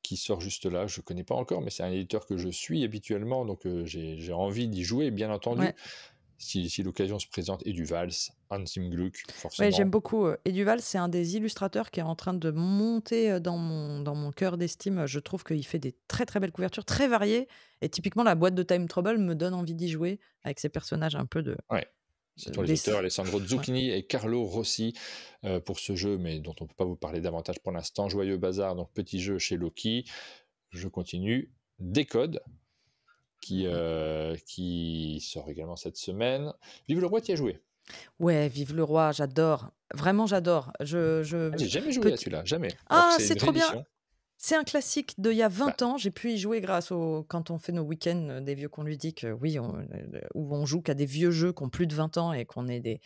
qui sort juste là. Je ne connais pas encore, mais c'est un éditeur que je suis habituellement, donc j'ai envie d'y jouer, bien entendu, Ouais. si l'occasion se présente. Et du Vals, Hans Im Glück, Ouais, j'aime forcément. beaucoup, et Duval, c'est un des illustrateurs qui est en train de monter, dans mon cœur d'estime. Je trouve qu'il fait des très, très belles couvertures, très variées et typiquement la boîte de Time Trouble me donne envie d'y jouer avec ces personnages un peu de Ouais. Ce sont les auteurs dess Alessandro ouais. Zucchini et Carlo Rossi pour ce jeu, mais dont on ne peut pas vous parler davantage pour l'instant. Joyeux Bazar, donc petit jeu chez Loki. Je continue. Décode, Mmh mh. qui sort également cette semaine. Vive le roi, tu y as joué? Ouais, Vive le roi, j'adore. Vraiment, j'adore. Ah, j'ai jamais joué à Petit celui-là, jamais. Alors que ah, c'est c'est une trop bien! réédition. C'est un classique d'il y a Bah, 20 ans. J'ai pu y jouer grâce au quand on fait nos week-ends, des vieux conludiques, oui, où on joue qu'à des vieux jeux qui ont plus de 20 ans et qu'on est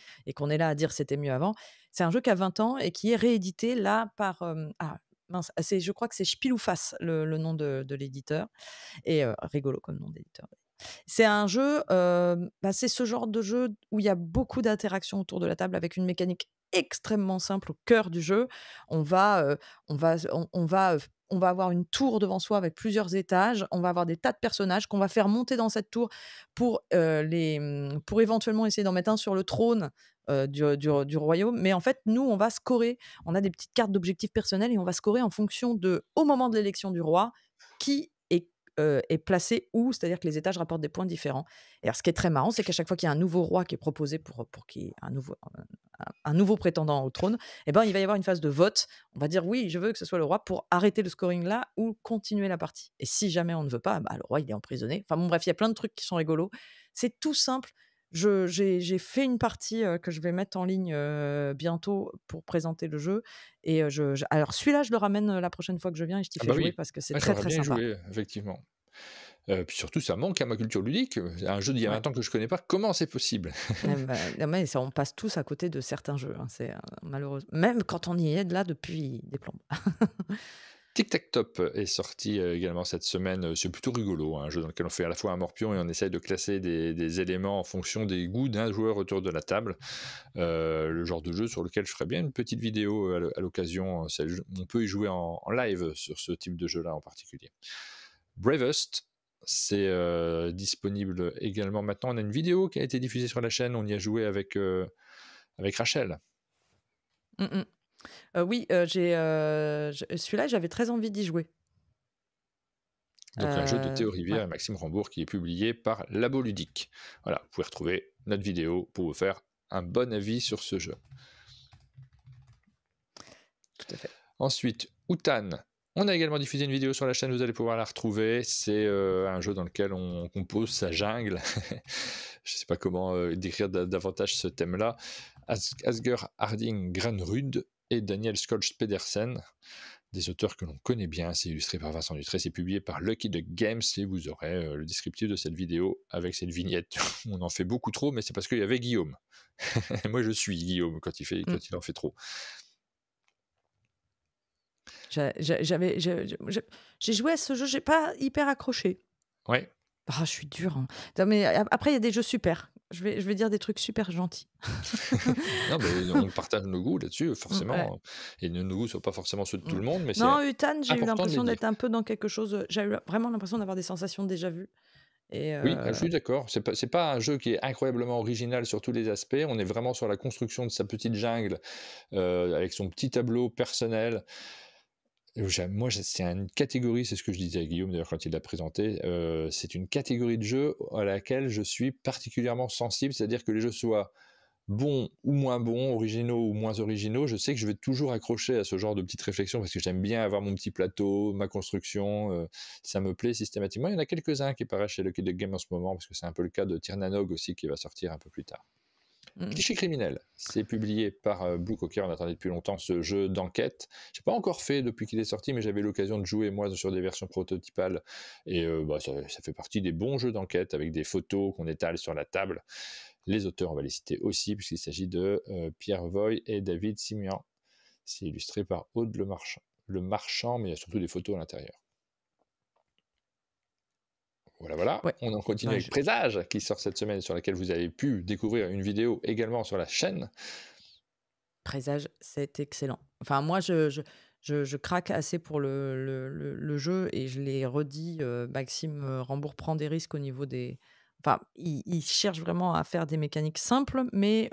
là à dire: «C'était mieux avant». C'est un jeu qui a 20 ans et qui est réédité là par, ah mince, c'est je crois que c'est Spiel ou Face le nom de l'éditeur et rigolo comme nom d'éditeur. C'est un jeu, bah, c'est ce genre de jeu où il y a beaucoup d'interactions autour de la table avec une mécanique extrêmement simple au cœur du jeu. On va, on va avoir une tour devant soi avec plusieurs étages. On va avoir des tas de personnages qu'on va faire monter dans cette tour pour éventuellement essayer d'en mettre un sur le trône, du royaume. Mais en fait, nous, on va scorer. On a des petites cartes d'objectifs personnels et on va scorer en fonction de, au moment de l'élection du roi, qui est placé où, c'est-à-dire que les étages rapportent des points différents. Et alors, ce qui est très marrant, c'est qu'à chaque fois qu'il y a un nouveau roi qui est proposé pour qu'il y ait un nouveau prétendant au trône, eh ben, il va y avoir une phase de vote. On va dire oui, je veux que ce soit le roi pour arrêter le scoring là ou continuer la partie. Et si jamais on ne veut pas, bah, le roi il est emprisonné. Enfin bon, bref, il y a plein de trucs qui sont rigolos. C'est tout simple. J'ai fait une partie que je vais mettre en ligne bientôt pour présenter le jeu. Et alors celui-là, je le ramène la prochaine fois que je viens et je t'y ah fais bah jouer oui, parce que c'est ouais, très j'aimerais très bien y sympa. jouer, effectivement. Puis surtout, ça manque à ma culture ludique. Un jeu d'il y a Ouais. 20 ans que je connais pas, comment c'est possible? Bah, non, mais ça, on passe tous à côté de certains jeux, hein, c'est, malheureux. Même quand on y est là depuis des plombes. Tic Tac Top est sorti également cette semaine. C'est plutôt rigolo, hein, un jeu dans lequel on fait à la fois un morpion et on essaye de classer des éléments en fonction des goûts d'un joueur autour de la table. Le genre de jeu sur lequel je ferais bien une petite vidéo à l'occasion. On peut y jouer en live sur ce type de jeu-là en particulier. Bravest, c'est disponible également maintenant. On a une vidéo qui a été diffusée sur la chaîne. On y a joué avec Rachel. Mmh mh. Oui, celui-là, j'avais très envie d'y jouer. Donc un jeu de Théo Ouais. Rivière et Maxime Rambourg qui est publié par Labo Ludique. Voilà, vous pouvez retrouver notre vidéo pour vous faire un bon avis sur ce jeu. Tout à fait. Ensuite, Outan. On a également diffusé une vidéo sur la chaîne, vous allez pouvoir la retrouver. C'est un jeu dans lequel on compose sa jungle. Je ne sais pas comment décrire davantage ce thème-là. Asger Harding Granrud et Daniel Skolch Pedersen, des auteurs que l'on connaît bien. C'est illustré par Vincent Dutré, c'est publié par Lucky Duck Games et vous aurez le descriptif de cette vidéo avec cette vignette. On en fait beaucoup trop, mais c'est parce qu'il y avait Guillaume. Moi, je suis Guillaume quand Mmh. il en fait trop. J'avais j'ai joué à ce jeu, j'ai pas hyper accroché. Ouais. Ah, je suis dure, hein. Non, mais après, il y a des jeux super. Je vais dire des trucs super gentils. Non, mais on partage nos goûts là-dessus, Ouais. forcément. Et nos goûts ne sont pas forcément ceux de tout Mmh. le monde, mais c'est Non, Utan, j'ai eu important de les l'impression dire. d'être un peu dans quelque chose, j'ai eu vraiment l'impression d'avoir des sensations de déjà vu et Oui, je suis d'accord. C'est pas un jeu qui est incroyablement original sur tous les aspects. On est vraiment sur la construction de sa petite jungle, avec son petit tableau personnel. C'est une catégorie, c'est ce que je disais à Guillaume d'ailleurs quand il l'a présenté, c'est une catégorie de jeux à laquelle je suis particulièrement sensible, c'est-à-dire que les jeux soient bons ou moins bons, originaux ou moins originaux, je sais que je vais toujours accrocher à ce genre de petites réflexions parce que j'aime bien avoir mon petit plateau, ma construction, ça me plaît systématiquement. Il y en a quelques-uns qui paraissent chez Lucky Duck Game en ce moment, parce que c'est un peu le cas de Tirnanog aussi qui va sortir un peu plus tard. Mmh. Cliché criminel, c'est publié par Blue Cocker, on attendait depuis longtemps ce jeu d'enquête. J'ai pas encore fait depuis qu'il est sorti, mais j'avais l'occasion de jouer moi sur des versions prototypales, et ça fait partie des bons jeux d'enquête avec des photos qu'on étale sur la table. Les auteurs, on va les citer aussi, puisqu'il s'agit de Pierre Voy et David Simian. C'est illustré par Aude Le Marchand, mais il y a surtout des photos à l'intérieur. Voilà. Ouais. On en continue Ouais, avec Présage, qui sort cette semaine, sur laquelle vous avez pu découvrir une vidéo également sur la chaîne. Présage, c'est excellent. Enfin, moi, je craque assez pour le jeu et je l'ai redit, Maxime, Rambourg prend des risques au niveau des enfin, il cherche vraiment à faire des mécaniques simples, mais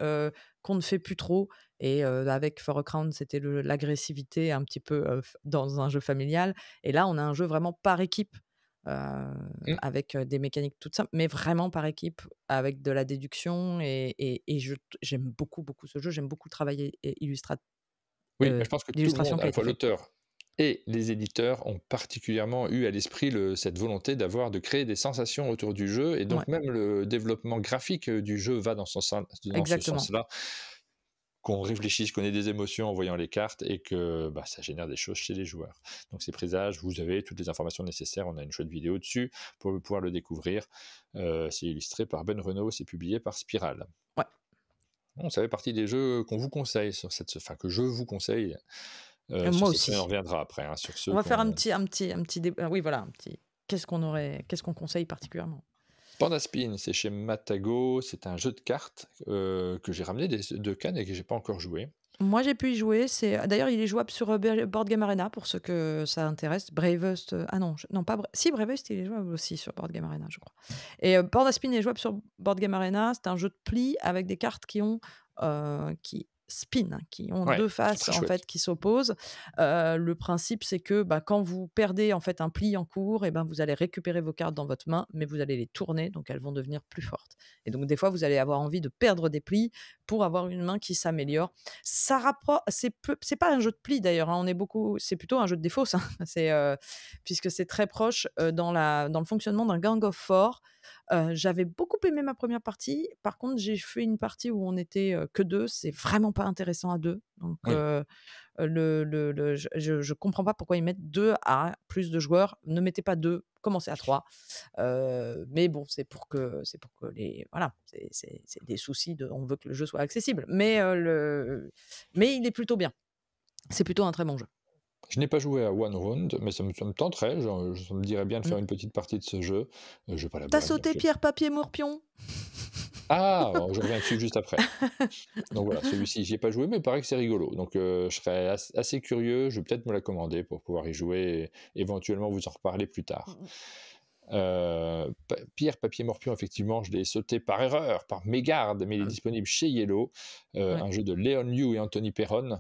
qu'on ne fait plus trop et avec For a Crown, c'était l'agressivité un petit peu, f dans un jeu familial et là, on a un jeu vraiment par équipe, Mm. avec, des mécaniques toutes simples, mais vraiment par équipe, avec de la déduction et j'aime beaucoup, beaucoup ce jeu. J'aime beaucoup le travail Oui, mais je pense que tout le l'illustration monde, qui à a la été fois fait. l'auteur et les éditeurs, ont particulièrement eu à l'esprit cette volonté de créer des sensations autour du jeu, et Ouais, donc même le développement graphique du jeu va dans ce exactement. sens-là, qu'on réfléchisse, qu'on ait des émotions en voyant les cartes, et que ça génère des choses chez les joueurs. Donc c'est Présage, vous avez toutes les informations nécessaires, on a une chouette vidéo dessus pour pouvoir le découvrir. C'est illustré par Ben Renault, c'est publié par Spiral. Ouais. Bon, ça fait partie des jeux qu'on vous conseille que je vous conseille. Sur Moi cette semaine, on aussi. reviendra après, hein, sur On ceux va faire qu'on... un petit oui, voilà, un petit qu'est-ce qu'on conseille particulièrement? Panda Spin, c'est chez Matago, c'est un jeu de cartes que j'ai ramené de Cannes et que j'ai pas encore joué. Moi, j'ai pu y jouer, d'ailleurs, il est jouable sur, Board Game Arena pour ceux que ça intéresse. Bravest, ah non, non pas Bra si Bravest, il est jouable aussi sur Board Game Arena, je crois et Panda Spin est jouable sur Board Game Arena. C'est un jeu de pli avec des cartes qui spin, qui ont Ouais, 2 c'est faces, très en chouette. fait, qui s'opposent. Le principe, c'est que, quand vous perdez, en fait, un pli en cours et ben, vous allez récupérer vos cartes dans votre main, mais vous allez les tourner, donc elles vont devenir plus fortes et donc des fois, vous allez avoir envie de perdre des plis pour avoir une main qui s'améliore. Ça rappro c'est pas un jeu de pli d'ailleurs, hein, c'est plutôt un jeu de défausse, hein. Puisque c'est très proche, dans le fonctionnement d'un Gang of Four. J'avais beaucoup aimé ma première partie. Par contre, j'ai fait une partie où on était, que 2. C'est vraiment pas intéressant à 2. Donc Oui. je comprends pas pourquoi ils mettent 2 à plus de joueurs. Ne mettez pas 2, commencez à 3. Mais bon, c'est pour que les voilà, c'est des soucis de on veut que le jeu soit accessible. Mais il est plutôt bien. C'est plutôt un très bon jeu. Je n'ai pas joué à One Round, mais ça me tenterait, ça me dirait bien de Mmh. faire une petite partie de ce jeu. J'ai pas la Tu boîte, donc... sauté pierre, papier, morpion? Ah! Alors, je reviens dessus juste après. Donc voilà, celui-ci, j'y ai pas joué, mais il paraît que c'est rigolo. Donc je serais assez curieux, je vais peut-être me la commander pour pouvoir y jouer et éventuellement vous en reparler plus tard. Mmh. Pierre Papier Morpion, effectivement, je l'ai sauté par erreur, par mégarde, mais il est disponible chez Yellow, Ouais, un jeu de Léon Liu et Anthony Perron,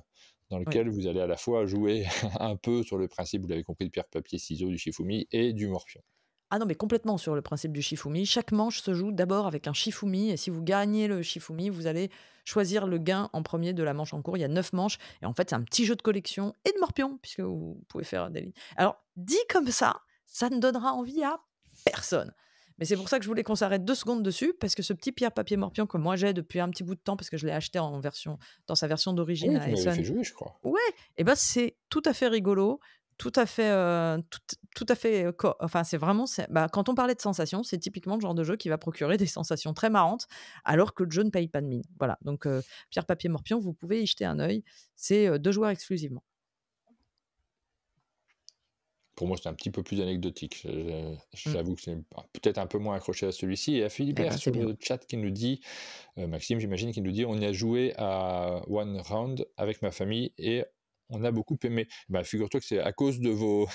dans ouais. lequel vous allez à la fois jouer un peu sur le principe, vous l'avez compris, de pierre, papier, ciseaux, du Shifumi et du Morpion. Ah non, mais complètement sur le principe du Shifumi. Chaque manche se joue d'abord avec un Shifumi et si vous gagnez le Shifumi, vous allez choisir le gain en premier de la manche en cours. Il y a 9 manches et en fait, c'est un petit jeu de collection et de morpion puisque vous pouvez faire des lignes. Alors, dit comme ça ne donnera envie à personne. Mais c'est pour ça que je voulais qu'on s'arrête 2 secondes dessus parce que ce petit pierre papier morpion que moi j'ai depuis un petit bout de temps parce que je l'ai acheté dans sa version d'origine Oui, à tu m'avais fait Essen. jouer, je crois. Ouais, et ben c'est tout à fait rigolo, tout à fait, tout à fait, enfin c'est vraiment quand on parlait de sensations, c'est typiquement le genre de jeu qui va procurer des sensations très marrantes, alors que le jeu ne paye pas de mine. Voilà, donc pierre, papier, morpion, vous pouvez y jeter un œil. C'est, 2 joueurs exclusivement. Pour moi, c'est un petit peu plus anecdotique. Mmh. J'avoue que c'est peut-être un peu moins accroché à celui-ci. Et à Et Philibert ben c'est sur bien. le chat qui nous dit, Maxime, j'imagine, qui nous dit, on y a joué à One Round avec ma famille et on a beaucoup aimé. Bah, figure-toi que c'est à cause de vos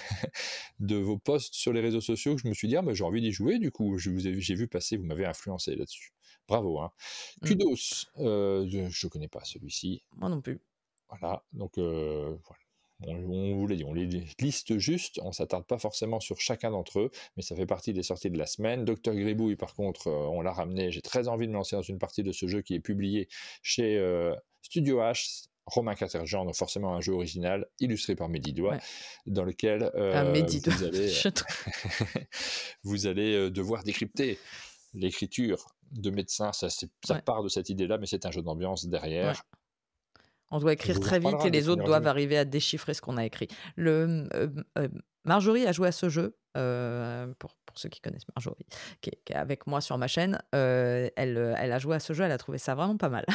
de vos posts sur les réseaux sociaux que je me suis dit: «Ah, bah, j'ai envie d'y jouer du coup». J'ai vu passer, vous m'avez influencé là-dessus. Bravo, hein. Mmh. Kudos, je connais pas celui-ci. Moi non plus. Voilà, donc voilà. On vous l'a dit, on les liste juste, on s'attarde pas forcément sur chacun d'entre eux, mais ça fait partie des sorties de la semaine. Docteur Gribouille, par contre, on l'a ramené. J'ai très envie de me lancer dans une partie de ce jeu qui est publié chez Studio H, Romain Quaterjean, donc forcément un jeu original, illustré par Mehdi Doigt, Ouais. dans lequel Mehdi de vous allez, je trou vous allez devoir décrypter l'écriture de médecins. Ça ouais, part de cette idée-là, mais c'est un jeu d'ambiance ouais. derrière. On doit On écrire vous en très vite reparlera et dès les qu'on autres ira doivent jouer. arriver à déchiffrer ce qu'on a écrit. Marjorie a joué à ce jeu, pour ceux qui connaissent Marjorie, qui est avec moi sur ma chaîne, elle a joué à ce jeu, elle a trouvé ça vraiment pas mal.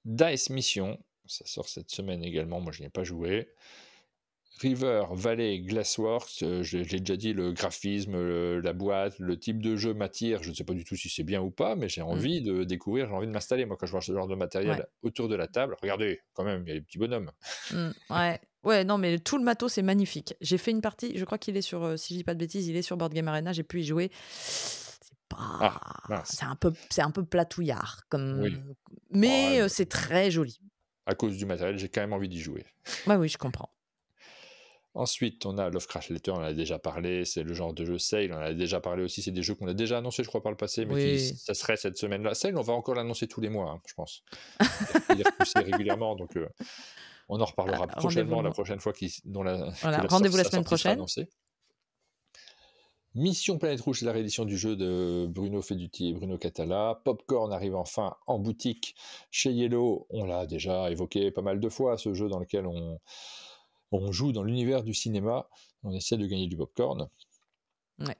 Dice Mission, ça sort cette semaine également, moi je n'y ai pas joué. River Valley Glassworks, j'ai déjà dit, le graphisme, la boîte, le type de jeu m'attire. Je ne sais pas du tout si c'est bien ou pas, mais j'ai Mmh, envie de découvrir, j'ai envie de m'installer. Moi, quand je vois ce genre de ouais, matériel autour de la table, regardez, quand même, il y a des petits bonhommes. ouais, ouais, non, mais tout le matos est magnifique. J'ai fait une partie, je crois qu'il est sur, si je dis pas de bêtises, il est sur Board Game Arena, j'ai pu y jouer. C'est pas Ah, mince, c'est un peu platouillard oui. comme Oh, mais c'est très joli. à cause du matériel, j'ai quand même envie d'y jouer. Ouais, oui, je comprends. Ensuite, on a Lovecraft Letter, on en a déjà parlé, c'est le genre de jeu Sale, on en a déjà parlé aussi, c'est des jeux qu'on a déjà annoncés, je crois, par le passé, mais qui, Oui. ça serait cette semaine-là. Sale, on va encore l'annoncer tous les mois, hein, je pense. Il est repoussé régulièrement, donc on en reparlera Rendez-vous prochainement, le la mois prochaine fois que voilà, rendez-vous la sa semaine sortie sera prochaine. annoncée. Mission Planète Rouge, c'est la réédition du jeu de Bruno Feduti et Bruno Catala. Popcorn arrive enfin en boutique chez Yellow. On l'a déjà évoqué pas mal de fois, ce jeu dans lequel on joue dans l'univers du cinéma. On essaie de gagner du popcorn. Ouais.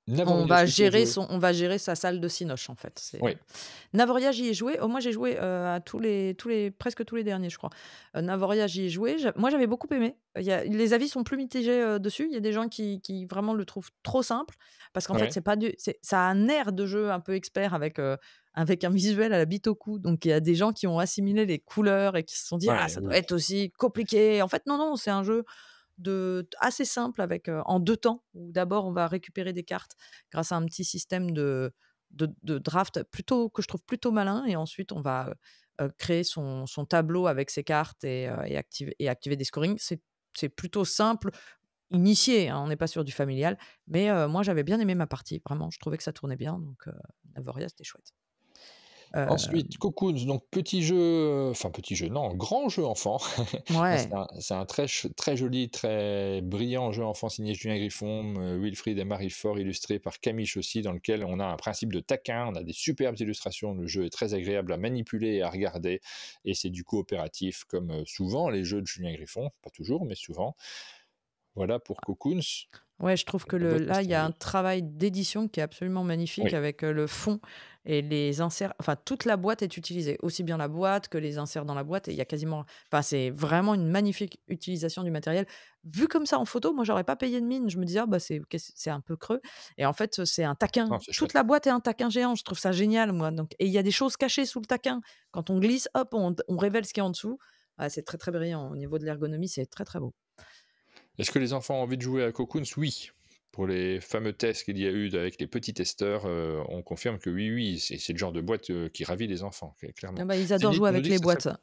Navoria, est-ce que tu as joué? On va gérer sa salle de cinoche, en fait. Oui, Navoria, j'y ai joué. Oh, moi, j'ai joué, à presque tous les derniers, je crois. Navoria, j'y ai joué. Moi, j'avais beaucoup aimé. Les avis sont plus mitigés, dessus. Il y a des gens qui vraiment le trouvent trop simple parce qu'en fait, ouais, c'est pas du c'est ça a un air de jeu un peu expert avec un visuel à la bite au cou. Donc il y a des gens qui ont assimilé les couleurs et qui se sont dit: «Ah, ouais, ça doit oui. être aussi compliqué». En fait, non, non, c'est un jeu assez simple en 2 temps, où d'abord on va récupérer des cartes grâce à un petit système de draft plutôt que je trouve plutôt malin et ensuite on va, créer son tableau avec ses cartes et activer des scorings. C'est plutôt simple, initié, hein, on n'est pas sur du familial, mais moi j'avais bien aimé ma partie, vraiment, je trouvais que ça tournait bien donc Navoria c'était chouette. Ensuite, Cocoons, donc petit jeu, enfin petit jeu, non, grand jeu enfant. Là, Ouais, c'est un très joli, très brillant jeu enfant signé Julien Griffon, Wilfried et Marie Faure, illustré par Camiche aussi, dans lequel on a un principe de taquin, on a des superbes illustrations, le jeu est très agréable à manipuler et à regarder, et c'est du coopératif comme souvent les jeux de Julien Griffon, pas toujours, mais souvent. Voilà pour Cocoons. ouais, je trouve que La boîte là, il y a un mystérieuse. travail d'édition qui est absolument magnifique Oui, avec, le fond et les inserts, enfin toute la boîte est utilisée, aussi bien la boîte que les inserts dans la boîte et il y a quasiment enfin c'est vraiment une magnifique utilisation du matériel. Vu comme ça en photo, moi j'aurais pas payé de mine, je me disais: «Ah bah c'est un peu creux» et en fait, c'est un taquin. non, c'est Toute chouette. la boîte est un taquin géant, je trouve ça génial moi donc et il y a des choses cachées sous le taquin. Quand on glisse, hop, on révèle ce qu'il y a en dessous. Ah, c'est très, très brillant au niveau de l'ergonomie, c'est très, très beau. Est-ce que les enfants ont envie de jouer à Cocoons? Oui. Pour les fameux tests qu'il y a eu avec les petits testeurs, on confirme que oui, oui, c'est le genre de boîte qui ravit les enfants, Ah clairement. bah, ils adorent Zenith jouer nous avec dit que les ça serait,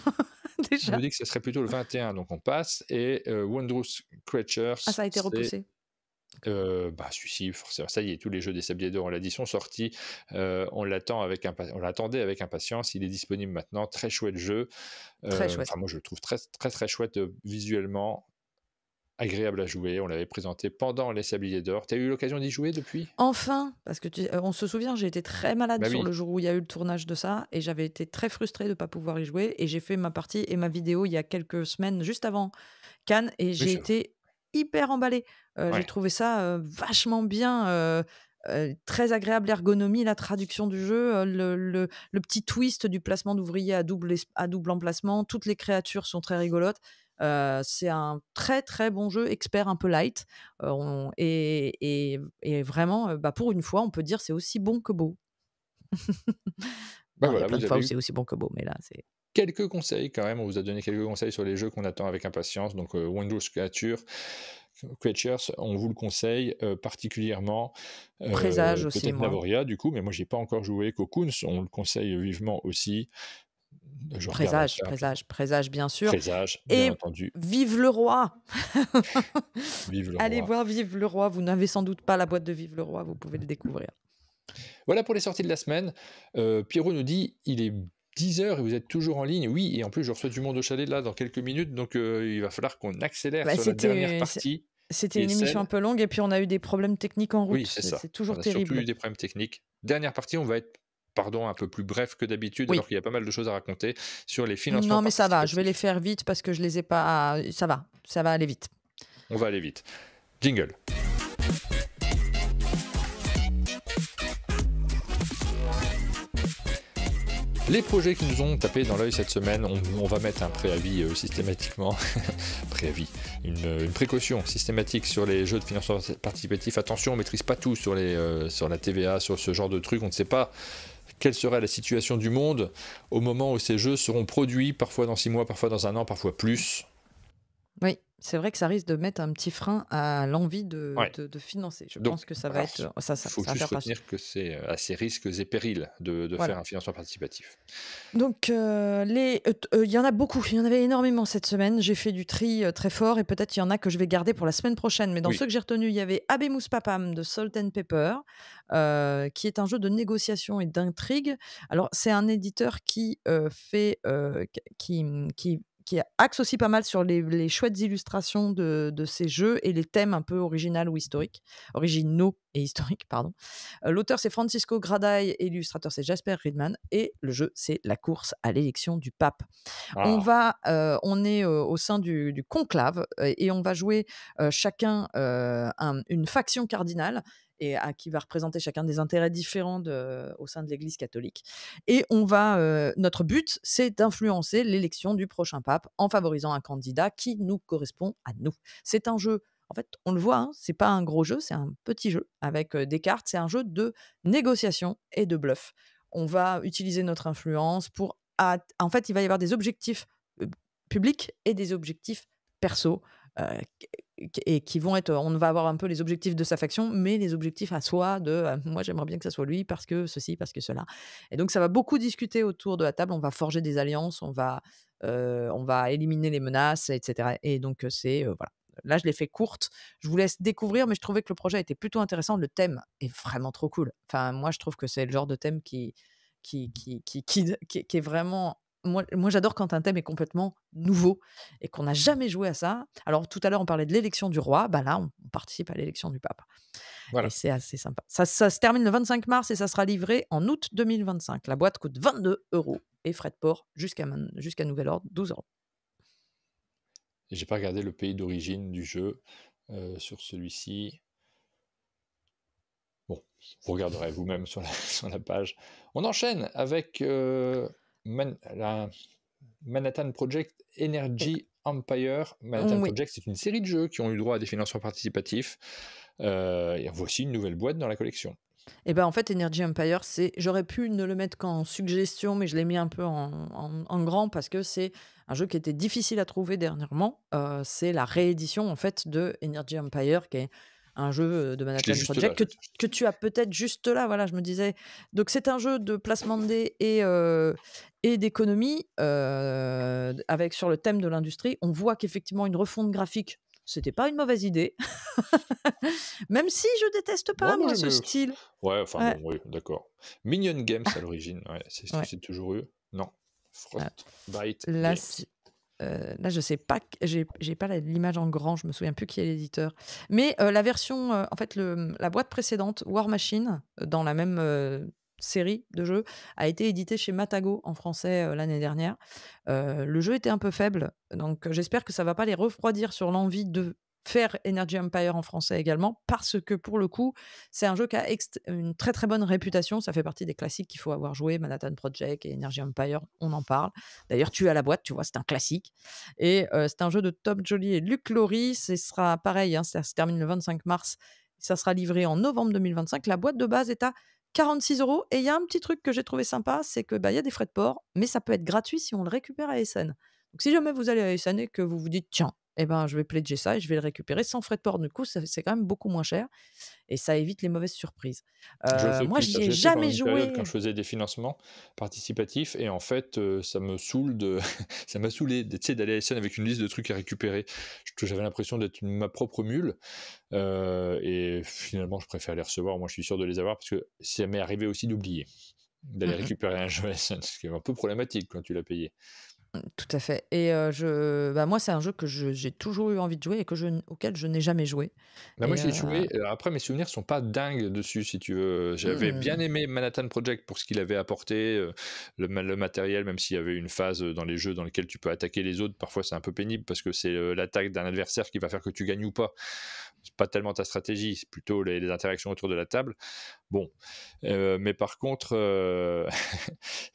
boîtes. nous Déjà. dit que ça serait plutôt le 21, donc on passe. Et Wondrous Creatures, Ah, ça a été c'est repoussé? bah, celui-ci, forcément, ça y est, tous les jeux des Sabliers d'Or, on l'a dit, sont sortis. On l'attendait avec impatience. Il est disponible maintenant. Très chouette jeu. Très Enfin, chouette. moi, je le trouve très, très, très chouette visuellement. Agréable à jouer, on l'avait présenté pendant les Sabliers d'Or. Tu as eu l'occasion d'y jouer depuis? Enfin! Parce que on se souvient, j'ai été très malade Bah sur oui, le jour où il y a eu le tournage de ça et j'avais été très frustrée de ne pas pouvoir y jouer et j'ai fait ma partie et ma vidéo il y a quelques semaines, juste avant Cannes et oui, j'ai c'est vrai. été hyper emballée. J'ai Ouais. trouvé ça, vachement bien, très agréable l'ergonomie, la traduction du jeu, le petit twist du placement d'ouvriers à double emplacement. Toutes les créatures sont très rigolotes. C'est un très, très bon jeu, expert un peu light, on et vraiment, bah, pour une fois, on peut dire: «C'est aussi bon que beau». Bah Non, il y a voilà, plein vous de fois avez où eu c'est aussi bon que beau, mais là, c'est quelques conseils quand même. On vous a donné quelques conseils sur les jeux qu'on attend avec impatience. Donc Wondrous Creatures, on vous le conseille particulièrement. Présage aussi, Peut-être moi. Navoria du coup, mais moi j'ai pas encore joué. Cocoons, on le conseille vivement aussi. Je regarderai Présage, très rapidement. présage, présage, bien sûr. Présage, bien Et entendu. vive le roi! Vive le Allez roi. voir Vive le roi. Vous n'avez sans doute pas la boîte de Vive le roi, vous pouvez le découvrir. Voilà pour les sorties de la semaine. Pierrot nous dit il est 10 heures et vous êtes toujours en ligne. Oui, et en plus, je reçois du monde au chalet là dans quelques minutes, donc il va falloir qu'on accélère Bah, sur la dernière c'était partie qui c'était est une émission un celle. peu longue et puis on a eu des problèmes techniques en Oui, route. c'est C'est ça. c'est On toujours a surtout eu terrible. des problèmes techniques. Dernière partie, on va être, pardon, un peu plus bref que d'habitude, Oui. alors qu'il y a pas mal de choses à raconter sur les financements Non, mais ça va, je vais les participatifs. faire vite parce que je les ai pas. Ça va aller vite. On va aller vite. Jingle. Les projets qui nous ont tapé dans l'œil cette semaine, on va mettre un préavis systématiquement, préavis, une précaution systématique sur les jeux de financement participatif. Attention, on ne maîtrise pas tout sur la TVA, sur ce genre de trucs. On ne sait pas quelle sera la situation du monde au moment où ces jeux seront produits, parfois dans 6 mois, parfois dans un an, parfois plus. Oui, c'est vrai que ça risque de mettre un petit frein à l'envie de, Ouais. de financer. Je Donc, pense que ça va alors, être. Ça, il faut ça va juste faire passer. retenir que c'est à ses risques et périls de faire Voilà. un financement participatif. Donc, il y en a beaucoup, il y en avait énormément cette semaine. J'ai fait du tri très fort et peut-être il y en a que je vais garder pour la semaine prochaine. Mais dans Oui, ceux que j'ai retenus, il y avait Abemus Papam de Salt and Pepper, qui est un jeu de négociation et d'intrigue. Alors, c'est un éditeur qui fait, qui axe aussi pas mal sur les chouettes illustrations de ces jeux et les thèmes un peu originaux et historiques, pardon. L'auteur, c'est Francisco Graday et l'illustrateur, c'est Jasper Friedman. Et le jeu, c'est la course à l'élection du pape. ah, On est au sein du conclave et on va jouer chacun une faction cardinale et qui va représenter chacun des intérêts différents au sein de l'Église catholique. Et notre but, c'est d'influencer l'élection du prochain pape en favorisant un candidat qui nous correspond à nous. C'est un jeu. En fait, on le voit, hein, c'est pas un gros jeu, c'est un petit jeu avec des cartes. C'est un jeu de négociation et de bluff. On va utiliser notre influence pour. En fait, il va y avoir des objectifs publics et des objectifs perso. euh, et qui vont être, on va avoir un peu les objectifs de sa faction, mais les objectifs à soi de moi j'aimerais bien que ça soit lui parce que ceci, parce que cela. Et donc ça va beaucoup discuter autour de la table, on va forger des alliances, on va éliminer les menaces, etc. Et donc voilà. Là, je l'ai fait courte. Je vous laisse découvrir, mais je trouvais que le projet était plutôt intéressant. Le thème est vraiment trop cool. Enfin, moi, je trouve que c'est le genre de thème qui est vraiment. Moi, j'adore quand un thème est complètement nouveau et qu'on n'a jamais joué à ça. Alors, tout à l'heure, on parlait de l'élection du roi. Bah là, on participe à l'élection du pape. Et voilà. c'est assez sympa. Ça se termine le 25 mars et ça sera livré en août 2025. La boîte coûte 22 € et frais de port jusqu'à nouvel ordre, 12 €. Et j'ai pas regardé le pays d'origine du jeu sur celui-ci. Bon, vous regarderez vous-même sur sur la page. On enchaîne avec la Manhattan Project Energy Empire. Manhattan Oui. Project, c'est une série de jeux qui ont eu droit à des financements participatifs. Et voici une nouvelle boîte dans la collection. Et ben en fait, Energy Empire, j'aurais pu ne le mettre qu'en suggestion, mais je l'ai mis un peu en grand parce que c'est un jeu qui était difficile à trouver dernièrement. C'est la réédition en fait de Energy Empire, qui est un jeu de Je l'ai Manhattan juste là. Project que tu as peut-être juste là. Voilà, je me disais. Donc c'est un jeu de placement de dés et d'économie avec sur le thème de l'industrie. On voit qu'effectivement une refonte graphique, c'était pas une mauvaise idée. Même si je déteste Ouais, pas moi moi j'aime. ce style. Ouais, enfin Ouais. bon, oui, d'accord. Minion Games à l'origine, ouais, est-ce que Ouais, c'est toujours eux? Non. voilà. Frostbite Là, Games. là, je sais pas, j'ai pas l'image en grand, je me souviens plus qui est l'éditeur. Mais la version, en fait, la boîte précédente, War Machine, dans la même série de jeux, a été éditée chez Matago en français l'année dernière. Le jeu était un peu faible, donc j'espère que ça va pas les refroidir sur l'envie de faire Energy Empire en français également, parce que pour le coup, c'est un jeu qui a une très très bonne réputation. Ça fait partie des classiques qu'il faut avoir joué, Manhattan Project et Energy Empire, on en parle. D'ailleurs, tu as la boîte, tu vois, c'est un classique. Et c'est un jeu de Tom Joly et Luc Laurie. Ce sera pareil, hein, ça se termine le 25 mars. Ça sera livré en novembre 2025. La boîte de base est à 46 € et il y a un petit truc que j'ai trouvé sympa, c'est que, bah, il y a des frais de port, mais ça peut être gratuit si on le récupère à Essen. Donc si jamais vous allez à Essen et que vous vous dites: «Tiens, eh ben, je vais pledger ça et je vais le récupérer sans frais de port», du coup, ça c'est quand même beaucoup moins cher et ça évite les mauvaises surprises. Je le fais Moi, plus ça. j'y Je ai l'ai fait pendant jamais une période quand je joué. faisais des financements participatifs et en fait, ça me saoule de ça m'a saoulé tu sais, d'aller à Essen avec une liste de trucs à récupérer. J'avais l'impression d'être ma propre mule, et finalement, je préfère les recevoir. Moi, je suis sûr de les avoir parce que ça m'est arrivé aussi d'oublier, d'aller Mmh mh. récupérer un jeu à Essen, ce qui est un peu problématique quand tu l'as payé. Tout à fait et bah, moi, c'est un jeu que j'ai toujours eu envie de jouer et auquel je n'ai jamais joué Bah, moi, et j'y ai joué, après mes souvenirs sont pas dingues dessus, si tu veux. J'avais bien mmh. aimé Manhattan Project pour ce qu'il avait apporté, le matériel, même s'il y avait une phase, dans les jeux dans lesquels tu peux attaquer les autres, parfois c'est un peu pénible parce que c'est, l'attaque d'un adversaire qui va faire que tu gagnes ou pas. C'est pas tellement ta stratégie, c'est plutôt les interactions autour de la table. Bon, mais par contre,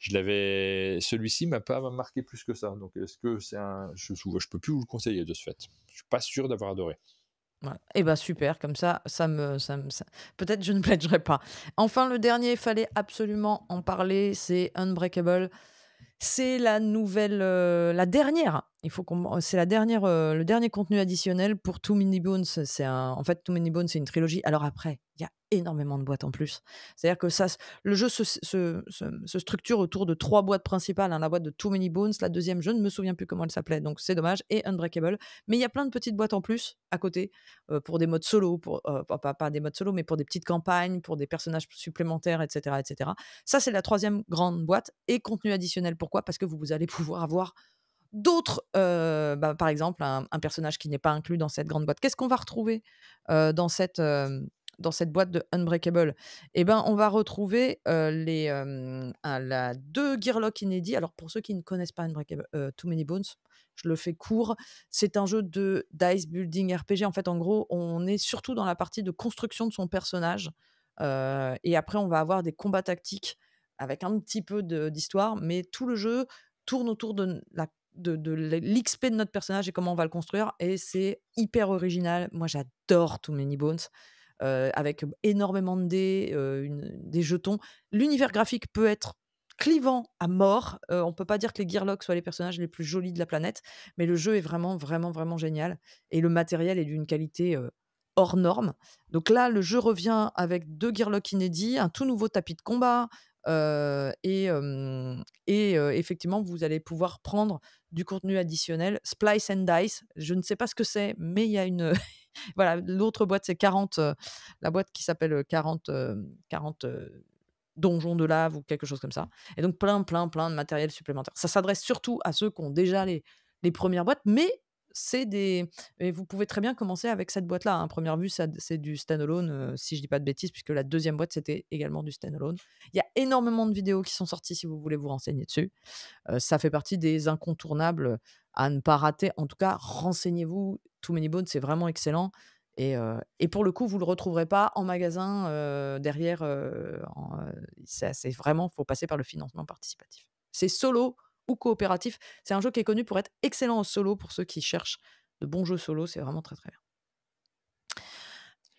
celui-ci m'a pas marqué plus que ça, donc est-ce que c'est un je peux plus vous le conseiller de ce fait. Je suis pas sûr d'avoir adoré. Voilà et bah, super comme ça peut-être je ne pledgerai pas. Enfin le dernier, il fallait absolument en parler, c'est Unbreakable. C'est la nouvelle, la dernière, il faut qu'on c'est la dernière, le dernier contenu additionnel pour Too Many Bones. En fait, Too Many Bones, c'est une trilogie. Alors après, il y a énormément de boîtes en plus. C'est-à-dire que le jeu se structure autour de 3 boîtes principales, hein. La boîte de Too Many Bones, la deuxième, je ne me souviens plus comment elle s'appelait, donc c'est dommage et Unbreakable. Mais il y a plein de petites boîtes en plus à côté, pour des modes solo, pas des modes solo, mais pour des petites campagnes, pour des personnages supplémentaires et cetera et cetera. Ça, c'est la troisième grande boîte et contenu additionnel. Pourquoi? Parce que vous allez pouvoir avoir d'autres, bah, par exemple, un personnage qui n'est pas inclus dans cette grande boîte. Qu'est-ce qu'on va retrouver, dans cette boîte de Unbreakable? Eh ben, on va retrouver, la 2 Gearlock inédits. Alors pour ceux qui ne connaissent pas Unbreakable Too Many Bones, je le fais court. C'est un jeu de dice building RPG. En fait, en gros, on est surtout dans la partie de construction de son personnage, et après on va avoir des combats tactiques avec un petit peu d'histoire, mais tout le jeu tourne autour de l'XP de notre personnage et comment on va le construire et c'est hyper original. Moi, j'adore Too Many Bones, avec énormément de dés, des jetons. L'univers graphique peut être clivant à mort, on peut pas dire que les Gearlocs soient les personnages les plus jolis de la planète, mais le jeu est vraiment, vraiment, vraiment génial et le matériel est d'une qualité, hors norme. Donc là, le jeu revient avec 2 Gearlocs inédits, un tout nouveau tapis de combat, effectivement, vous allez pouvoir prendre du contenu additionnel. Splice and Dice, je ne sais pas ce que c'est, mais il y a une voilà, l'autre boîte, c'est 40, la boîte qui s'appelle, 40, donjons de lave ou quelque chose comme ça et donc plein, plein, plein de matériel supplémentaire. Ça s'adresse surtout à ceux qui ont déjà les premières boîtes, mais c'est des et vous pouvez très bien commencer avec cette boîte-là, hein. À première vue, ça c'est du standalone, si je dis pas de bêtises, puisque la deuxième boîte, c'était également du standalone. Il y a énormément de vidéos qui sont sorties si vous voulez vous renseigner dessus. Ça fait partie des incontournables, à ne pas rater. En tout cas, renseignez-vous. Too Many Bones, c'est vraiment excellent et pour le coup, vous le retrouverez pas en magasin, derrière, c'est vraiment faut passer par le financement participatif. C'est solo ou coopératif. C'est un jeu qui est connu pour être excellent en solo pour ceux qui cherchent de bons jeux solo, c'est vraiment très, très bien.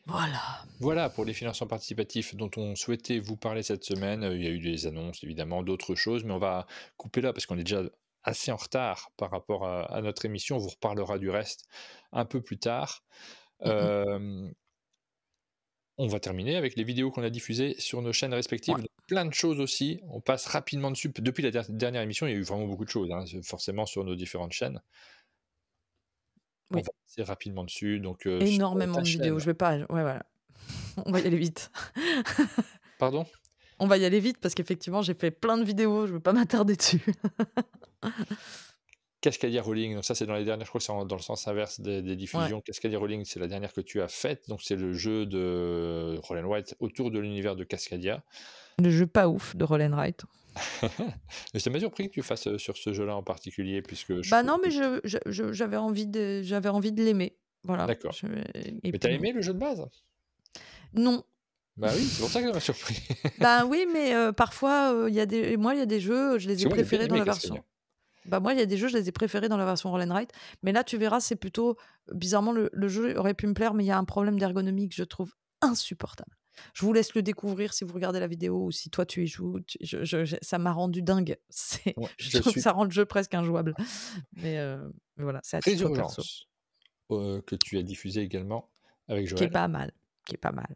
Voilà. Voilà pour les financements participatifs dont on souhaitait vous parler cette semaine. Il y a eu des annonces évidemment, d'autres choses, mais on va couper là parce qu'on est déjà assez en retard par rapport à notre émission. On vous reparlera du reste un peu plus tard. Mmh mh. Hem, on va terminer avec les vidéos qu'on a diffusées sur nos chaînes respectives. Ouais, Donc plein de choses aussi, on passe rapidement dessus. Depuis la dernière émission, il y a eu vraiment beaucoup de choses, hein, forcément sur nos différentes chaînes. On oui, va passer rapidement dessus, donc sur énormément ta de vidéos. chaîne Je vais pas ouais, voilà. On va y aller vite. pardon? On va y aller vite parce qu'effectivement, j'ai fait plein de vidéos, je veux pas m'attarder dessus. Cascadia Rolling, donc ça c'est dans les dernières, je crois que c'est dans le sens inverse des Ouais, diffusions. Cascadia Rolling, c'est la dernière que tu as faite, donc c'est le jeu de Roll White autour de l'univers de Cascadia. le jeu pas ouf de Roll Wright. Mais ça m'a surpris que tu fasses sur ce jeu-là en particulier, puisque je Bah trouve non, mais que j'avais envie de l'aimer. Voilà, d'accord. et Mais t'as puis bon. aimé le jeu de base? Non. Bah oui, c'est pour ça que ça m'a surpris. Ben oui, mais parfois, il y a des jeux, je les Parce ai que moi j'ai bien préférés dans aimé la Cascadia. version bah, moi, il y a des jeux, je les ai préférés dans la version Roll Write, mais là, tu verras, c'est plutôt bizarrement, le jeu aurait pu me plaire, mais il y a un problème d'ergonomie que je trouve insupportable. Je vous laisse le découvrir si vous regardez la vidéo ou si toi tu y joues. Ça m'a rendu dingue. Ouais, Je je trouve que suis ça rend le jeu presque injouable. Mais voilà, c'est à très titre perso. urgence, que tu as diffusé également avec Qui est Joël. pas mal, qui est pas mal.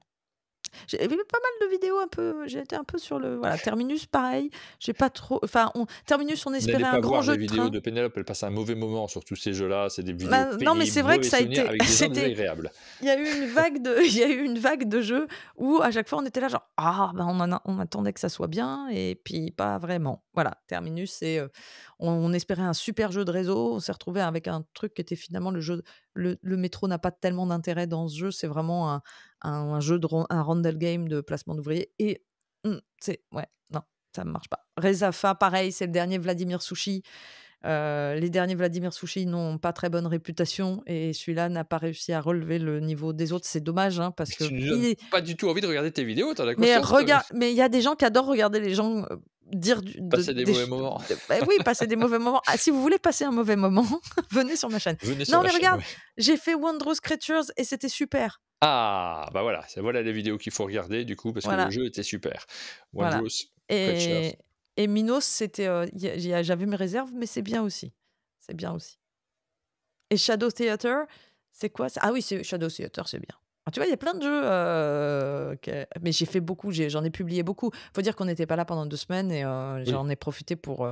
J'ai vu pas mal de vidéos un peu, j'ai été un peu sur le voilà, Terminus pareil, j'ai pas trop enfin Terminus on espérait N'allez un pas grand voir jeu les de vidéos train. de Pénélope, elle passe un mauvais moment sur tous ces jeux-là, c'est des vidéos Bah, non mais pénibles, c'est vrai que mauvais ça a souvenirs été avec des gens c'était désagréables. il y a eu une vague de il y a eu une vague de jeux où à chaque fois on était là genre: «Ah bah, on attendait que ça soit bien et puis pas vraiment». Voilà, Terminus c'est, on espérait un super jeu de réseau, on s'est retrouvé avec un truc qui était finalement le métro n'a pas tellement d'intérêt dans ce jeu, c'est vraiment un jeu un random game de placement d'ouvriers et c'est ouais, non, ça ne marche pas. Rezafa pareil, c'est le dernier Vladimir Sushi. Les derniers Vladimir Sushi n'ont pas très bonne réputation et celui-là n'a pas réussi à relever le niveau des autres. C'est dommage, hein, parce que Tu nous donnes il est pas du tout envie de regarder tes vidéos, tu en as conscience toi? mais il y a des gens qui adorent regarder les gens, dire du de Passer des des mauvais ch moments. de bah, oui, passer des mauvais moments. Ah, si vous voulez passer un mauvais moment, venez sur ma chaîne. Venez sur Non, la mais chaîne, regarde, ouais. j'ai fait Wondrous Creatures et c'était super. Ah! Bah, voilà, voilà les vidéos qu'il faut regarder du coup parce que le Voilà, jeu était super. voilà Wondrous Creatures. et Minos, c'était, j'avais mes réserves, mais c'est bien aussi. C'est bien aussi. Et Shadow Theater, c'est quoi ça? Ah oui, c'est Shadow Theater, c'est bien. Ah, tu vois, il y a plein de jeux, mais j'ai fait beaucoup, j'en ai publié beaucoup. Faut dire qu'on n'était pas là pendant 2 semaines et Oui. j'en ai profité pour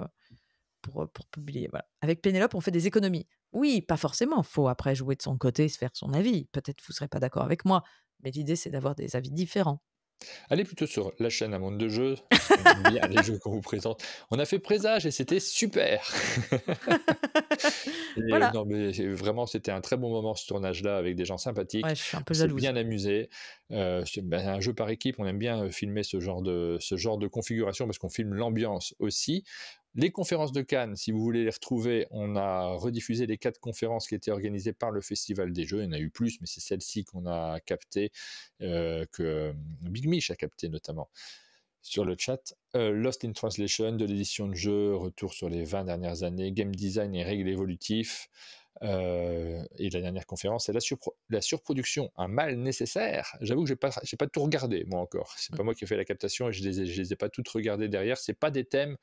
publier, voilà. Avec Pénélope, on fait des économies. Oui, pas forcément, faut après jouer de son côté, se faire son avis. Peut-être vous serez pas d'accord avec moi, mais l'idée, c'est d'avoir des avis différents. Allez plutôt sur la chaîne Un Monde de Jeux, parce qu'on aime bien les jeux qu'on vous présente. On a fait Présage et c'était super! Et Voilà. non, mais vraiment, c'était un très bon moment ce tournage-là avec des gens Ouais, sympathiques. je suis un peu On s'est jalouse. bien amusé. C'est un jeu par équipe, on aime bien filmer ce genre de configuration parce qu'on filme l'ambiance aussi. Les conférences de Cannes, si vous voulez les retrouver, on a rediffusé les 4 conférences qui étaient organisées par le Festival des Jeux. Il y en a eu plus, mais c'est celle-ci qu'on a captée, que Big Mich a capté notamment sur le chat. Lost in Translation, de l'édition de jeu, retour sur les 20 dernières années, game design et règles évolutifs. Et la dernière conférence, c'est la surproduction, un mal nécessaire. J'avoue que j'ai pas tout regardé, moi encore. C'est Mmh. pas moi qui ai fait la captation et je les ai pas toutes regardées derrière. C'est pas des thèmes,